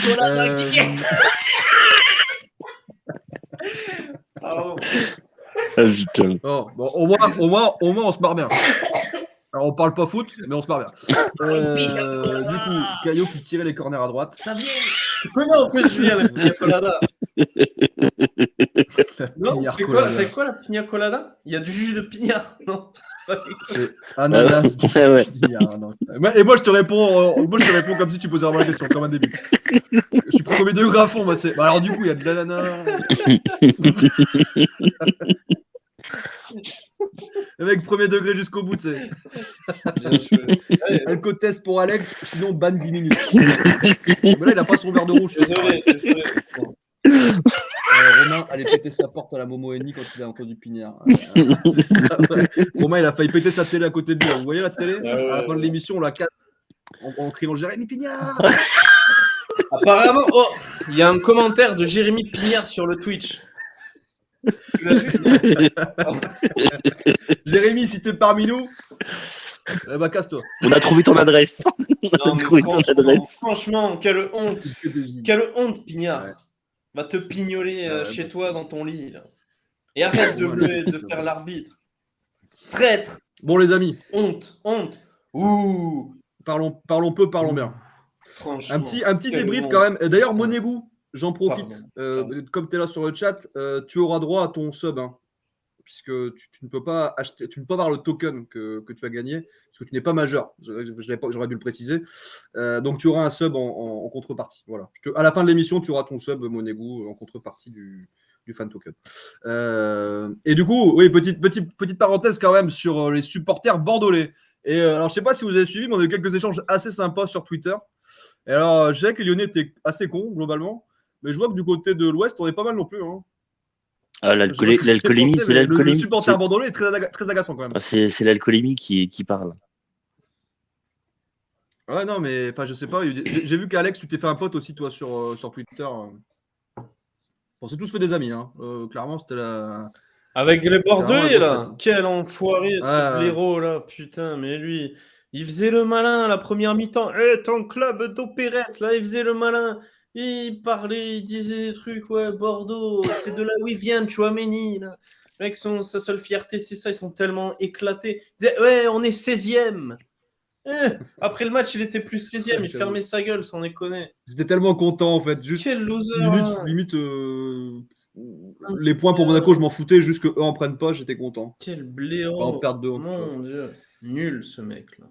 Ah putain. Oh, bon, au moins, on se marre bien. Alors, on parle pas foot, mais on se marre bien. Du coup, Caillot qui tirait les corners à droite. Ça vient. Tu connais en plus Julien la pina colada. Non, Pignard c'est quoi la pina colada? Il y a du jus de pignard, non? C'est ananas. Ouais. Pignard, non. Et moi, je te réponds comme si tu posais vraiment la question, comme un début. Je suis premier degré à fond, moi. Bah, alors, du coup, il y a de l'ananas. Le mec, premier degré jusqu'au bout, tu sais. Alcotest pour Alex, sinon ban 10 minutes. Mais là, il a pas son verre de rouge. Désolé. Romain allait péter sa porte à la Momo Eni quand il a entendu Pignard. C'est ça, ouais. Romain, il a failli péter sa télé à côté de lui. Vous voyez la télé? À la fin de l'émission, on la casse en criant Jérémy Pignard. Apparemment, oh, il y a un commentaire de Jérémy Pignard sur le Twitch. Tu l'as vu? Jérémy, si t'es parmi nous, Eh bah, casse-toi. On a trouvé ton adresse. On Non, a mais trouvé ton adresse. franchement, quelle honte. Quelle honte, Pignard. Ouais. Va te pignoler Ouais, chez bah, toi c'est- dans ton lit. Là. Et arrête de, Ouais, de faire l'arbitre. Traître. Bon, les amis, Honte. Ouh. parlons peu, parlons bien. Franchement. Un petit quelle débrief honte. quand même. Et d'ailleurs, Putain. Monégou, j'en profite. Pardon. Comme tu es là sur le chat, tu auras droit à ton sub. Hein, puisque tu ne peux pas acheter, tu ne peux pas avoir le token que tu as gagné, parce que tu n'es pas majeur. J'aurais dû le préciser. Donc tu auras un sub en contrepartie. Voilà. À la fin de l'émission, tu auras ton sub Monégou en contrepartie du fan token. Et du coup, oui, petite parenthèse quand même sur les supporters bordelais. Et alors, je sais pas si vous avez suivi, mais on a eu quelques échanges assez sympas sur Twitter. Et alors, je sais que les Lyonnais étaient assez cons, globalement. Mais je vois que du côté de l'Ouest, on est pas mal non plus. Hein. Ah, Je sais pas ce que vous l'alcoolémie, pensez, c'est mais le l'alcoolémie. supporter bordelais est très agaçant quand même. C'est l'alcoolémie qui parle. Ouais, non, mais je sais pas. J'ai vu qu'Alex, tu t'es fait un pote aussi, toi, sur Twitter. On s'est tous fait des amis. Hein. Clairement, c'était la. Avec les Bordelais, la là. grosse fête, hein. Quel enfoiré, ce Ouais. blaireau, là. Putain, mais lui, il faisait le malin la première mi-temps. Eh, ton club d'opérette, là, il faisait le malin. Il parlait, il disait des trucs, ouais, Bordeaux, c'est de là où il vient, Chouameni, là. Mec, sa seule fierté, c'est ça, ils sont tellement éclatés. Il disait, ouais, on est 16e. Après le match, il était plus 16e, il fermait sa gueule, sans déconner. J'étais tellement content, en fait. Juste Quel loser, limite les points pour Monaco, je m'en foutais. Juste qu'eux en prennent pas, j'étais content. Quel Pas en blaireau. perdre 2 en tout cas. Mon Dieu. Nul, ce mec-là.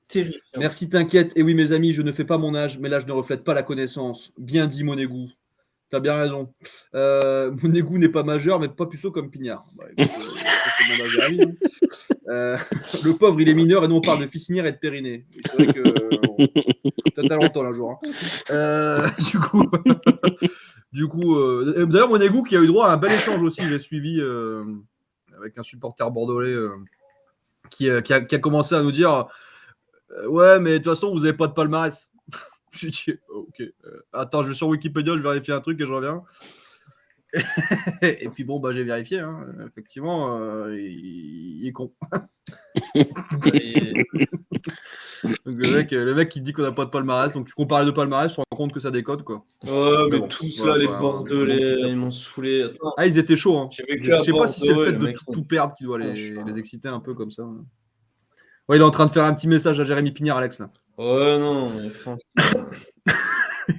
Terrible. Merci, t'inquiète. Et oui, mes amis, je ne fais pas mon âge, mais l'âge ne reflète pas la connaissance. Bien dit, Monégou. T'as bien raison. Monégou n'est pas majeur, mais pas puceau comme Pignard. Bah, écoute, ça, c'est mon âge à lui, hein. Le pauvre, il est mineur et nous, on parle de Fissinière et de Périnée. Oui, c'est vrai que. Peut-être à longtemps, là, jour. Hein. Du coup, d'ailleurs, Monégou qui a eu droit à un bel échange aussi, j'ai suivi avec un supporter bordelais qui a commencé à nous dire ouais, mais de toute façon, vous n'avez pas de palmarès. Je dis ok. Attends, je vais sur Wikipédia, je vérifie un truc et je reviens. Et puis bon, bah, j'ai vérifié. Hein. Effectivement, il est con. Donc, le mec qui dit qu'on n'a pas de palmarès, donc tu compares les deux palmarès, tu te rends compte que ça décode, quoi. Ouais, mais bon, tous voilà, là, les voilà, Bordelais, ils m'ont saoulé. Attends, Ah, ils étaient chauds. Hein. j'ai vécu Je à sais pas si c'est le Bordeaux, fait le de mec, tout perdre qui doit franchement. les exciter un peu comme ça. Ouais, il est en train de faire un petit message à Jérémy Pignard, Alex. Là. Ouais, non, mais franchement.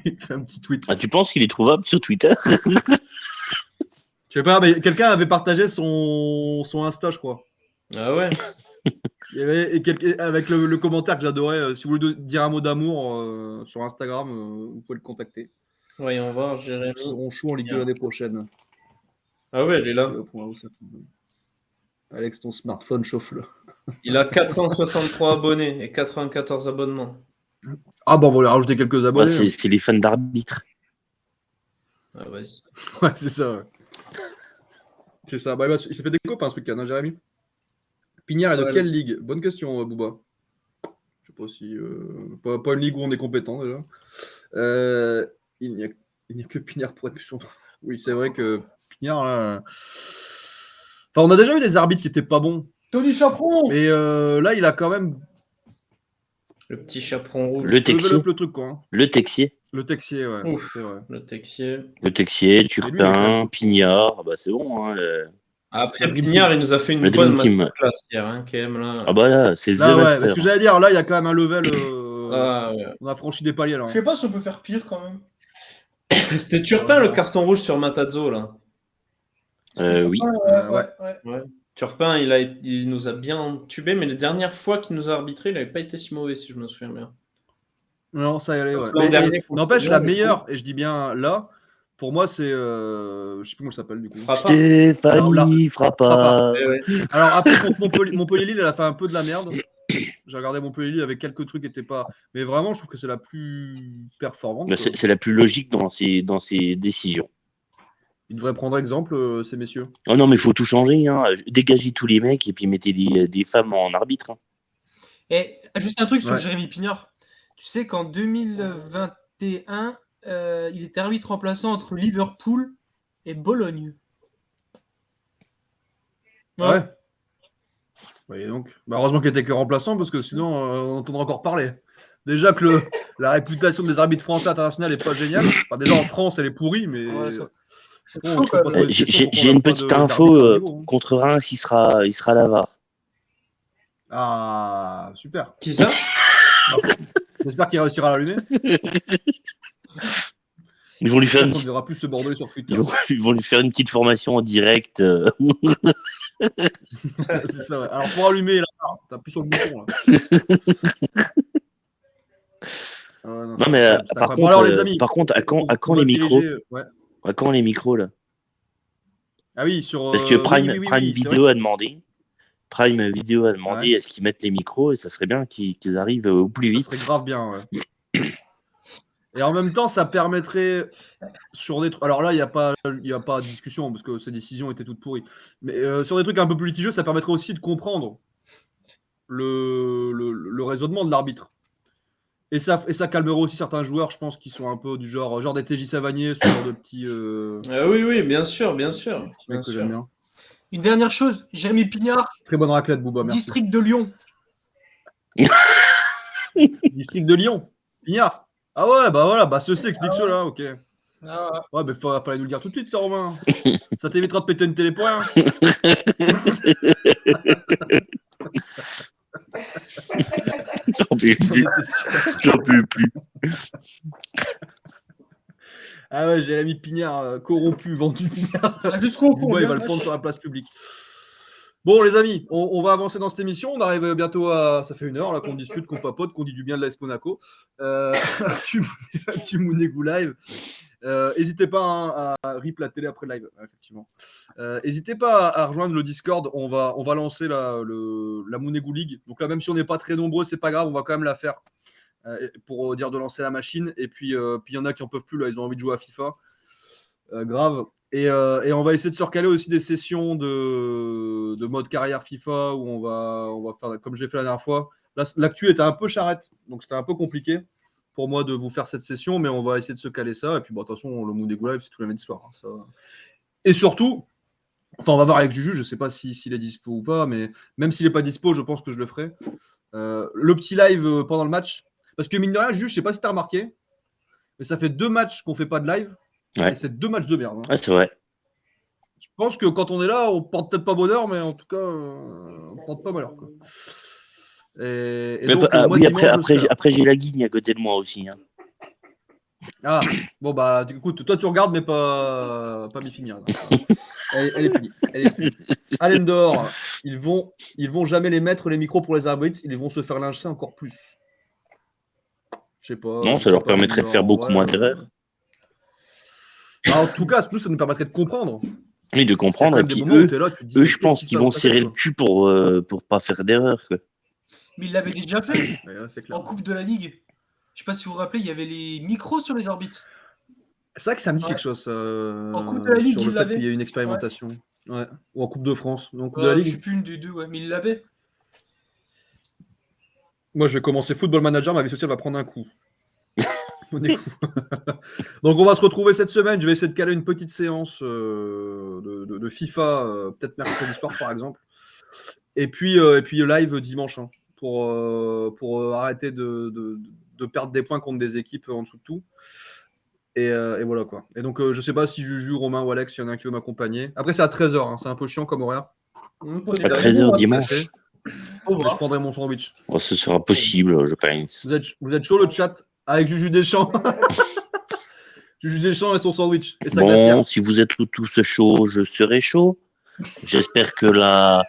Il fait un petit tweet. Ah, tu penses qu'il est trouvable sur Twitter? Je sais pas, mais quelqu'un avait partagé son Insta, je crois. Ah ouais. Avec le commentaire que j'adorais. Si vous voulez dire un mot d'amour sur Instagram, vous pouvez le contacter. Voyons voir, Jérémy. Ils seront chauds en Ligue 2 l'année prochaine. Ah ouais, elle est là. Alex, ton smartphone chauffe-le. Il a 463 abonnés et 94 abonnements. Ah bon, on va lui rajouter quelques abonnés. Ouais, c'est les fans d'arbitre. Ah, vas-y. Ouais, c'est ça. Ouais. C'est ça. Bah, il s'est fait des copains ce week-end, hein, Jérémy. Pignard est de quelle ligue? Bonne question, Bouba. Je sais pas si. Pas une ligue où on est compétent déjà. Il n'y a que Pignard pour être plus sûr. Oui, c'est vrai que Pignard, là. Enfin, on a déjà eu des arbitres qui étaient pas bons. Tony Chaperon. Mais là, il a quand même. Le petit chaperon rouge. Le Texier. Le truc, quoi. Hein. Le Texier. Le Texier, ouais. Ouf, c'est vrai. le Texier. Le Texier, Turpin, Pignard. Bah, c'est bon. Hein, Après, Pignard, il nous a fait une bonne masterclass hier, hein, quand même. Là. Ah bah là, c'est là, The ouais, Master. parce que j'allais dire, là, il y a quand même un level. Ouais. On a franchi des paliers, là. Je sais pas si on peut faire pire quand même. C'était Turpin le carton rouge sur Matazzo, là. Oui. Ouais. Turpin, il nous a bien tubé, mais les dernières fois qu'il nous a arbitré, il n'avait pas été si mauvais, si je me souviens bien. Non, ça y allait, ouais. L'an dernier, n'empêche, la meilleure, et je dis bien là, pour moi, c'est. Je sais plus comment elle s'appelle, du coup. Frappa. Stéphanie Frappa. Ouais. Alors, après, contre Montpellier-Lille, elle a fait un peu de la merde. J'ai regardé Montpellier-Lille avec quelques trucs qui n'étaient pas. Mais vraiment, je trouve que c'est la plus performante. Bah, c'est la plus logique dans ses décisions. Ils devraient prendre exemple, ces messieurs. Oh non, mais il faut tout changer. Hein. Dégagez tous les mecs et puis mettez des femmes en arbitre. Hein. Et juste un truc sur Ouais. Jérémy Pignard. Tu sais qu'en 2021, il était arbitre remplaçant entre Liverpool et Bologne. Ouais. Oui, donc, heureusement qu'il était que remplaçant, parce que sinon, on entendra encore parler. Déjà que la réputation des arbitres français internationaux n'est pas géniale. Enfin, déjà, en France, elle est pourrie, mais... Ouais, c'est bon, chaud, on se quand pose même. pas de questions pourquoi J'ai on une n'a pas petite d'arbitre info à niveau, hein. contre Reims, il sera la VAR. Ah, super. Qui ça? J'espère qu'il réussira à l'allumer. Ils vont lui faire On une, ne verra plus ce bordelais sur Twitter. ils vont lui faire une petite formation en direct. C'est ça, ouais. Alors, pour allumer, là, t'appuies sur le bouton, là. Non, mais incroyable, c'est par incroyable. contre, Bon, alors, les amis, à quand on les va micros? diriger, ouais. À quand les micros là? Ah oui, sur. Parce que Prime, oui, Prime c'est Video vrai. a demandé. Prime Video a demandé Ouais. est-ce qu'ils mettent les micros et ça serait bien qu'ils arrivent au plus vite. Ça serait grave bien, ouais. Et en même temps, ça permettrait sur des trucs. Alors là, il n'y a pas de discussion parce que ces décisions étaient toutes pourries. Mais sur des trucs un peu plus litigieux, ça permettrait aussi de comprendre le raisonnement de l'arbitre. Et ça calmerait aussi certains joueurs, je pense, qui sont un peu du genre des TJ Savanier, ce genre de petits. Oui, bien sûr. Petits mecs que j'aime bien. Une dernière chose, Jérémy Pignard, Très bonne raclette, Bouba, merci. district de Lyon. District de Lyon. Pignard. Ah ouais, bah voilà, bah ceci explique cela, ok. Ah, Ouais, mais fallait nous le dire tout de suite, ça, Romain. Ça t'évitera de péter une télé pour rien. J'en peux plus. J'en peux plus. Ah ouais, Jérémy Pignard, corrompu, vendu Pignard. jusqu'au fond. Bouba, il va le prendre sur la place publique. Bon, les amis, on va avancer dans cette émission. On arrive bientôt à. Ça fait 1 heure là qu'on discute, qu'on papote, qu'on dit du bien de l'AS Monaco. Actu Mounegou Live. N'hésitez pas à rip la télé après le live, effectivement. N'hésitez pas à rejoindre le Discord. On va lancer la Mounegou League. Donc là, même si on n'est pas très nombreux, c'est pas grave, on va quand même la faire pour dire de lancer la machine. Et puis il y en a qui en peuvent plus là, ils ont envie de jouer à FIFA. Grave. Et on va essayer de se recaler aussi des sessions de mode carrière FIFA où on va faire comme j'ai fait la dernière fois. L'actu était un peu charrette, donc c'était un peu compliqué pour moi de vous faire cette session, mais on va essayer de se caler ça. Et puis, de toute façon, le Mounegou Live, c'est tout la même histoire. Hein, ça. Et surtout, on va voir avec Juju, je ne sais pas s'il est dispo ou pas, mais même s'il n'est pas dispo, je pense que je le ferai. Le petit live pendant le match. Parce que mine de rien, Juju, je ne sais pas si tu as remarqué, mais ça fait 2 matchs qu'on ne fait pas de live. Ouais. Et c'est 2 matchs de merde. Hein. Ouais, c'est vrai. Je pense que quand on est là, on porte peut-être pas bonheur, mais en tout cas, on porte pas malheur. Quoi. Et donc, moi, oui, dimanche, après j'ai la guigne à côté de moi aussi. Hein. Ah, bon, bah, écoute, toi, tu regardes, mais pas Miffy. Elle est punie. Allendor, ils vont jamais les mettre, les micros pour les arbitres. Ils vont se faire lyncher encore plus. Je sais pas. Non, ça leur permettrait de faire beaucoup moins d'erreurs. En tout cas, nous, ça nous permettrait de comprendre. Oui, de comprendre. Et puis eux, je pense qu'ils vont serrer le cul pour pas faire d'erreur. Mais ils l'avaient déjà fait c'est en Coupe de la Ligue. Je sais pas si vous vous rappelez, il y avait les micros sur les arbitres. C'est vrai que ça me dit quelque chose. En Coupe de la Ligue, sur le fait qu'il y a une expérimentation. Ouais. Ou en Coupe de France. Non, Coupe de la Ligue. Je suis plus une des deux, ouais, mais ils l'avaient. Moi, je vais commencer Football Manager, ma vie sociale va prendre un coup. Donc, on va se retrouver cette semaine. Je vais essayer de caler une petite séance de FIFA, peut-être mercredi soir, par exemple. Et puis live dimanche, hein, pour arrêter de perdre des points contre des équipes en dessous de tout. Et voilà quoi. Et donc, je sais pas si Juju, Romain ou Alex, il y en a un qui veut m'accompagner. Après, c'est à 13h, hein, c'est un peu chiant comme horaire. À 13h dimanche. Je prendrai mon sandwich. Oh, ce sera possible, je pense. Vous êtes chaud le chat avec Juju Deschamps. Juju Deschamps et son sandwich. Et sa bon, glacière. Si vous êtes tous chaud, je serai chaud. J'espère que la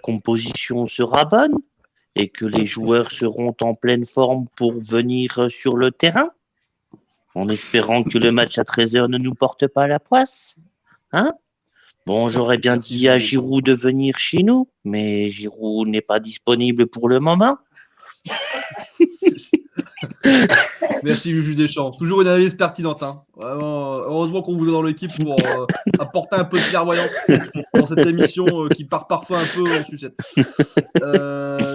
composition sera bonne et que les joueurs seront en pleine forme pour venir sur le terrain. En espérant que le match à 13h ne nous porte pas la poisse. Hein? Bon, j'aurais bien dit à Giroud de venir chez nous, mais Giroud n'est pas disponible pour le moment. Merci Juju Deschamps. Toujours une analyse pertinente. Hein. Vraiment, heureusement qu'on vous a dans l'équipe pour apporter un peu de clairvoyance dans cette émission qui part parfois un peu en sucette.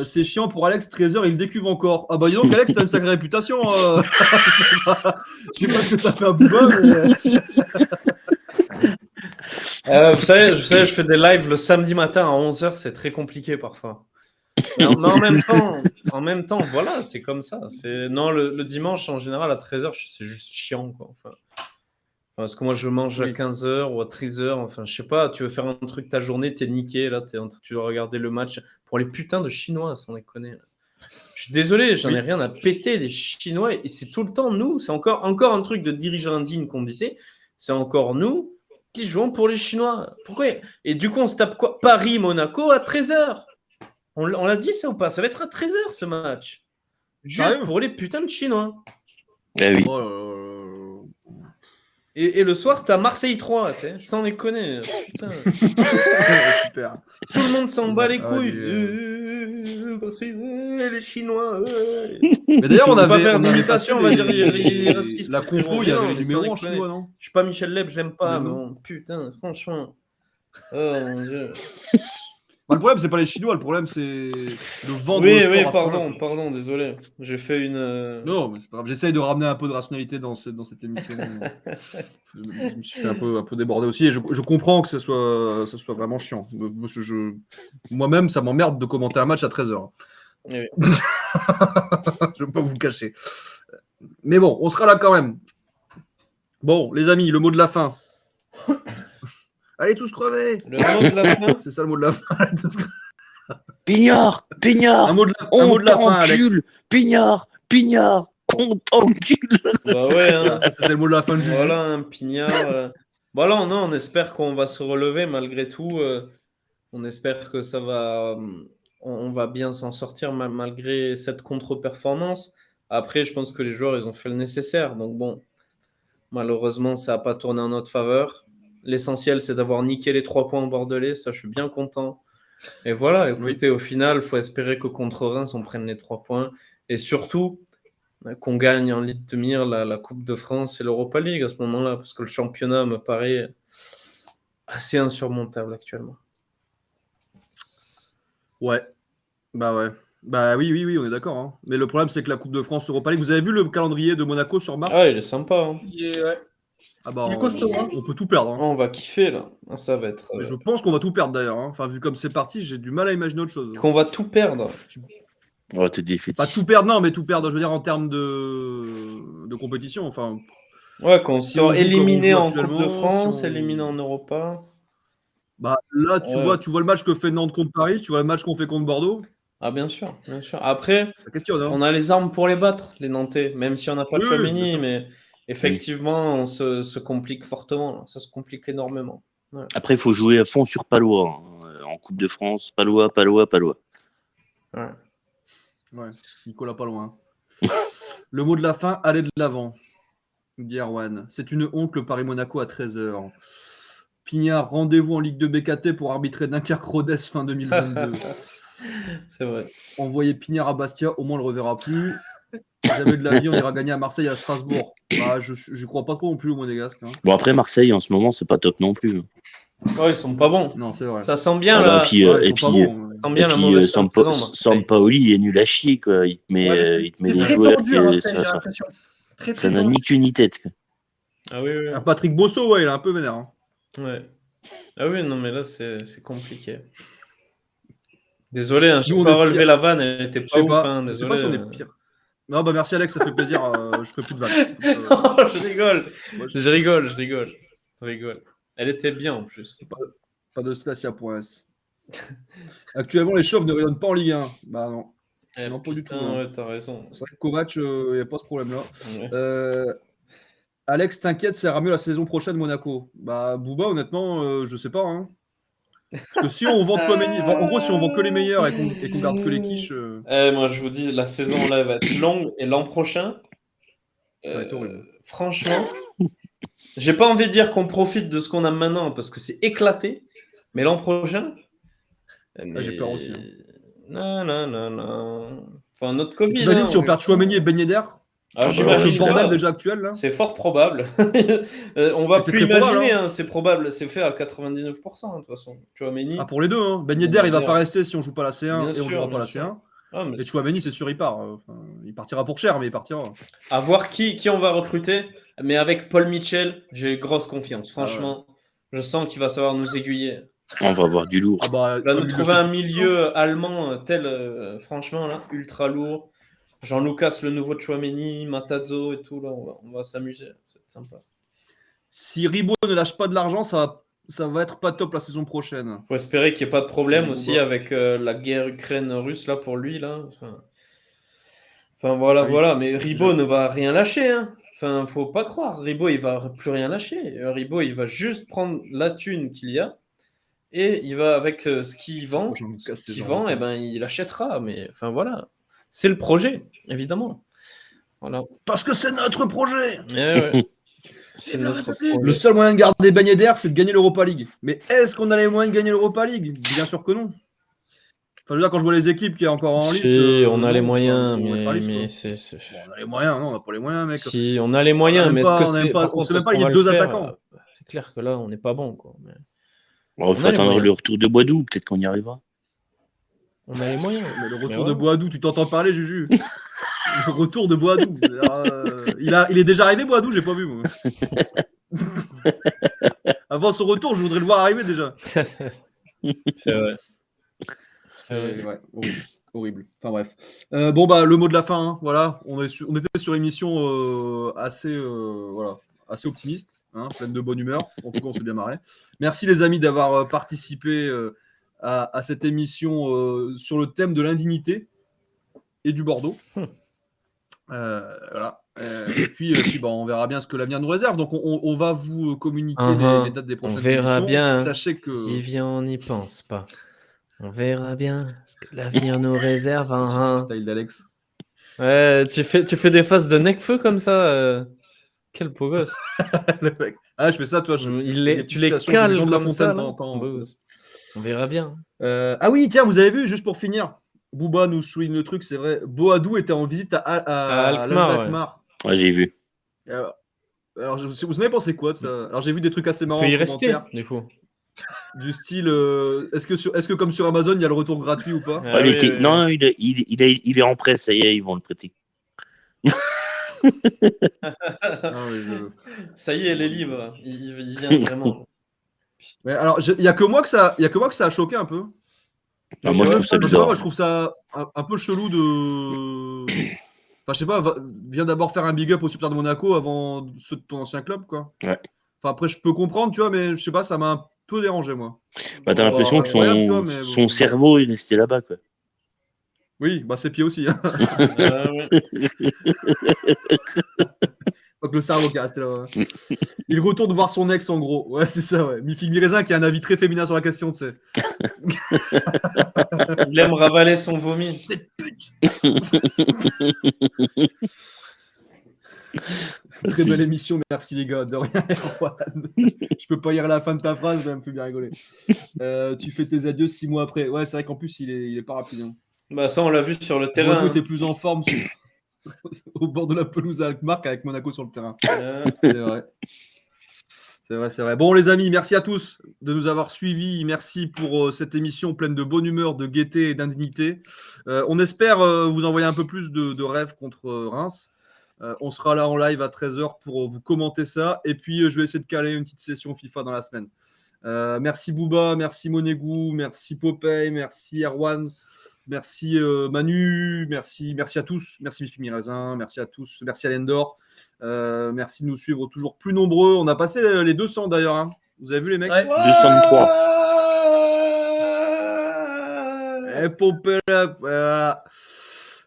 C'est chiant pour Alex, 13h, il décuve encore. Ah bah dis donc Alex, t'as une sacrée réputation. Je sais pas ce que t'as fait à Bouba, mais... vous savez, je fais des lives le samedi matin à 11h, c'est très compliqué parfois. Mais en même temps, voilà, c'est comme ça. Non, le dimanche, en général, à 13h, c'est juste chiant, quoi. Enfin, parce que moi, je mange à Oui. 15h ou à 13h. Enfin, je sais pas, tu veux faire un truc ta journée, t'es niqué, là, tu dois regarder le match pour les putains de Chinois, sans déconner. Je suis désolé, j'en ai Oui. rien à péter des Chinois, et c'est tout le temps nous. C'est encore un truc de dirigeant indigne qu'on disait. C'est encore nous qui jouons pour les Chinois. Pourquoi? Et du coup, on se tape quoi? Paris-Monaco à 13h. On l'a dit ça ou pas? Ça va être à 13h ce match. Juste Sérieux? pour les putains de Chinois. Ah oui. Oh là là. Et le soir, t'as Marseille 3, tu sais, sans déconner. Putain. Super. Tout le monde s'en bat les Ah, couilles. Marseille, les Chinois. Mais d'ailleurs, on va pas avait, faire on avait d'imitation, passé on va dire il est raciste, la frérot. compo, il y Mais avait non, les mais sans numéros en déconner. chinois, non? Je suis pas Michel Leb, je l'aime pas, Les mais noms. bon, putain, franchement. Oh mon dieu. Bah, le problème, c'est pas les Chinois, le problème, c'est de vendre Oui, le sport oui, à ce point-là. pardon, désolé. J'ai fait une. Non, mais c'est pas grave. J'essaye de ramener un peu de rationalité dans cette émission. Je me suis fait un peu débordé aussi. Et je comprends que ça soit vraiment chiant. Parce que moi-même, ça m'emmerde de commenter un match à 13h. Oui. Je ne vais pas vous le cacher. Mais bon, on sera là quand même. Bon, les amis, le mot de la fin. Allez tous crever. Le mot de la fin. C'est ça le mot de la fin. Allez tous crever. Pignard, Pignard, Un mot de on la fin, Alex. t'encule, Pignard, Pignard, on t'encule. Bah ouais, hein. Ça, c'était le mot de la fin de Juju. Voilà, un pignard. Voilà, non, on espère qu'on va se relever malgré tout. On espère que ça va. On va bien s'en sortir malgré cette contre-performance. Après, je pense que les joueurs, ils ont fait le nécessaire. Donc bon, malheureusement, ça n'a pas tourné en notre faveur. L'essentiel, c'est d'avoir niqué les 3 points au Bordelais. Ça, je suis bien content. Et voilà, écoutez, au final, il faut espérer que contre Reims, on prenne les 3 points. Et surtout, qu'on gagne en Ligue de Mire la Coupe de France et l'Europa League à ce moment-là, parce que le championnat me paraît assez insurmontable actuellement. Ouais. Bah ouais. Bah oui, on est d'accord. Hein. Mais le problème, c'est que la Coupe de France Europa League, vous avez vu le calendrier de Monaco sur mars? Ah, il est sympa. Hein. Ah bah, Il est costaud, hein. on peut tout perdre. Hein. Oh, on va kiffer là. Ça va être. Mais je pense qu'on va tout perdre d'ailleurs. Hein. Enfin, vu comme c'est parti, j'ai du mal à imaginer autre chose. Qu'on va tout perdre. Oh, t'es défaitiste. Pas tout perdre, non, mais tout perdre, je veux dire, en termes de compétition. Enfin, Ouais, qu'on si soit on joue éliminé comme on en joue Coupe de actuellement, France, si on- éliminé en Europa. bah là, tu Ouais. vois le match que fait Nantes contre Paris, tu vois le match qu'on fait contre Bordeaux. Ah, bien sûr, bien sûr. Après, La question, hein. on a les armes pour les battre, les Nantais, même si on n'a pas de Oui, oui, bien Tchouaméni, sûr. mais effectivement, on se complique fortement. Là. Ça se complique énormément. Ouais. Après, il faut jouer à fond sur Palois. Hein. En Coupe de France, Palois. Ouais. Ouais, Nicolas pas loin. Le mot de la fin, aller de l'avant. Dit Erwan. C'est une honte le Paris-Monaco à 13h. Pignard, rendez-vous en Ligue 2 BKT pour arbitrer Dunkerque-Rodez fin 2022. C'est vrai. Envoyer Pignard à Bastia, au moins on le reverra plus. Jamais de la vie, on ira gagner à Marseille et à Strasbourg. Bah, je crois pas trop non plus au Monégasque. Hein. Bon, après, Marseille, en ce moment, c'est pas top non plus. Ouais, ils sont pas bons. Non, c'est vrai. Ça sent bien Ah là. bah, puis, Ouais, ils et sont pas puis, bons. Ça sent bien la mauvaise fin de saison. Marseille. Sampaoli, il est nul à chier. Quoi. Il te met, il te met C'est des très joueurs tendu, hein, j'ai ça l'impression. Très n'a tendu. ni queue ni tête. Quoi. Ah oui, oui. Ah, Patrick Bosso, ouais, il est un peu vénère. Hein. Ouais. Ah oui, non, mais là, c'est compliqué. Désolé, hein, je Nous, n'ai on pas est relevé pire. la vanne, elle était Je pas sais ouf. pas, Hein, je sais désolé. pas si on est pire. Non, bah merci Alex, ça fait plaisir. Je ferai plus de vannes. Non, je rigole. Moi, Je rigole. Elle était bien en plus. Pas de stress, il y a point S. Actuellement, les Chauves ne rayonnent pas en Ligue 1. Bah non. Non, pas du tout, hein. Ouais, t'as raison. C'est vrai que Kovac, il n'y a pas ce problème-là. Ouais. Alex, t'inquiète, ça ira mieux la saison prochaine, Monaco. Bah, Bouba, honnêtement, je sais pas. Hein. Parce que si on vend Tchouaméni, en gros, si on vend que les meilleurs et qu'on garde que les quiches. Moi, je vous dis, la saison là va être longue et l'an prochain, Ça va être horrible. franchement, j'ai pas envie de dire qu'on profite de ce qu'on a maintenant parce que c'est éclaté, mais l'an prochain. J'ai peur aussi. Hein. Non. Enfin, notre Covid. T'imagines hein, si on perd Tchouaméni et Ben Yedder? Ah, Ce j'imagine bordel pas. déjà actuel là. C'est fort probable. On va Mais c'est plus très probable, imaginer, hein. C'est probable. C'est fait à 99%, de toute façon. Tchouaméni. Ah, pour les deux. Hein. Ben Yedder, il va pas rester si on joue pas la C1 Bien et on sûr, jouera pas bien la sûr. C1. Ah, mais Et Tchouaméni, c'est sûr, il part. Enfin, il partira pour cher, mais il partira. à voir qui on va recruter. Mais avec Paul Mitchell, j'ai grosse confiance. Franchement, je sens qu'il va savoir nous aiguiller. On va avoir du lourd. Ah bah, Il va nous le trouver fait- un milieu allemand tel, franchement, là, ultra lourd. Jean-Lucas, le nouveau Tchouaméni, Matazo et tout, là, on va s'amuser. C'est sympa. Si Ribot ne lâche pas de l'argent, ça va être pas top la saison prochaine. Faut espérer qu'il n'y ait pas de problème Bon, aussi bah. avec la guerre Ukraine-Russe, là, pour lui, là. Enfin, voilà, Oui. voilà. Mais Ribot ne va rien lâcher, hein. Enfin, faut pas croire. Ribot, il va plus rien lâcher. Ribot, il va juste prendre la thune qu'il y a et il va avec ce qu'il vend, Jean-Lucas, c'est et Jean-Lucas. ben il achètera. Mais enfin voilà, c'est le projet, évidemment. Voilà. Parce que c'est notre projet. Eh ouais. C'est notre Le projet. seul moyen de garder Bagné d'air, c'est de gagner l'Europa League. Mais est-ce qu'on a les moyens de gagner l'Europa League? Bien sûr que non. Enfin, je veux dire, quand je vois les équipes qui est encore en lice, Si, on a non, les moyens, faut être réaliste, mais quoi. c'est. Bon, on a les moyens, non, on n'a pas les moyens, mec. Si, on a les moyens, mais est-ce que c'est. Par on contre, sait même est-ce pas, il y qu'on a va deux le faire attaquants. C'est clair que là, on n'est pas bon, quoi. Mais Bon, il on faut a les attendre moyens. le retour de Boidou, peut-être qu'on y arrivera. on a les moyens. Mais le Mais retour ouais. de Boadou, tu t'entends parler, Juju? Le retour de Boadou. Il est déjà arrivé, Boadou, j'ai pas vu, moi. Avant son retour, je voudrais le voir arriver déjà. C'est vrai. Ouais, horrible. Horrible. Enfin bref. Bon bah le mot de la fin, hein, voilà. On était sur une émission assez optimiste, hein, pleine de bonne humeur. En tout cas, on s'est bien marré. Merci les amis d'avoir participé à cette émission sur le thème de l'indignité et du Bordeaux. Voilà. Et puis bah, on verra bien ce que l'avenir nous réserve. Donc on va vous communiquer les dates des On prochaines verra émissions. bien. Sachez que Vivian, on n'y pense pas. On verra bien ce que l'avenir nous réserve. Hein. style d'Alex. Ouais, tu fais des faces de Necfeu comme ça. Quel beau gosse. Le mec. Ah, je fais ça, toi. Tu des les petites citations de cales Jean de La comme Fontaine ça. de temps Là. en temps. Beau gosse. On verra bien. Ah oui, tiens, vous avez vu, juste pour finir, Booba nous souligne le truc, c'est vrai. Boadou était en visite à Alkmaar, l'As d'Alkmaar. Ouais, j'ai vu. Alors, vous avez pensé quoi de ça? Alors, j'ai vu des trucs assez On marrants peut y en rester, commentaire, du coup. du style est-ce que comme sur Amazon, il y a le retour gratuit ou pas? Ah, non, il est en presse, ça y est, ils vont le prêter. Ça y est, elle est libre. Il vient vraiment. Mais alors, il y a que moi que ça a choqué un peu. Ah, moi, je trouve ça Je sais pas, bizarre. moi, je trouve ça un peu chelou de. Enfin, je sais pas, viens d'abord faire un big up au Super de Monaco avant ceux de ton ancien club, quoi. Ouais. Enfin, après, je peux comprendre, tu vois, mais je sais pas, ça m'a un peu dérangé, moi. Bah, t'as l'impression que incroyable, tu vois, mais son bon. cerveau est resté là-bas, quoi. Oui, bah ses pieds aussi. Hein. Ouais. Donc le cerveau qui est resté là. Ouais. Il retourne voir son ex, en gros. Ouais, c'est ça, ouais. Mi-figue mi-raisin qui a un avis très féminin sur la question, tu sais. Il aime ravaler son vomi. Très belle émission, merci les gars. De rien, Erwan. Je peux pas lire la fin de ta phrase, mais ça me fait bien rigoler. Tu fais tes adieux 6 mois après. Ouais, c'est vrai qu'en plus, il est pas rapide. Hein. Bah ça, on l'a vu sur le terrain. Boadou était plus en forme au bord de la pelouse à Alkmaar qu'avec Monaco sur le terrain. C'est vrai. C'est vrai. Bon, les amis, merci à tous de nous avoir suivis. Merci pour cette émission pleine de bonne humeur, de gaieté et d'indignité. On espère vous envoyer un peu plus de rêves contre Reims. On sera là en live à 13h pour vous commenter ça. Et puis, je vais essayer de caler une petite session FIFA dans la semaine. Merci Booba, merci Monégou, merci Popeye, merci Erwan, merci Manu, merci à tous, merci Mifi Mirazin, merci à tous, merci à Lendor, merci de nous suivre toujours plus nombreux. On a passé les 200 d'ailleurs, hein. Vous avez vu les mecs? Ouais. 203. Et Popeye, voilà.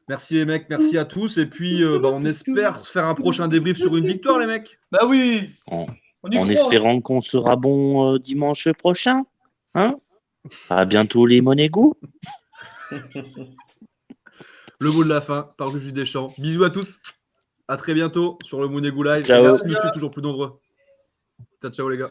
Merci les mecs, merci à tous. Et puis, on espère faire un prochain débrief sur une victoire, les mecs. Bah oui. En espérant qu'on sera bon dimanche prochain. Hein? À bientôt les Monégou. Le mot de la fin par Juju Deschamps. Bisous à tous. À très bientôt sur le Monégou Live. Ciao. Merci de nous suivre toujours plus nombreux. Ciao les gars.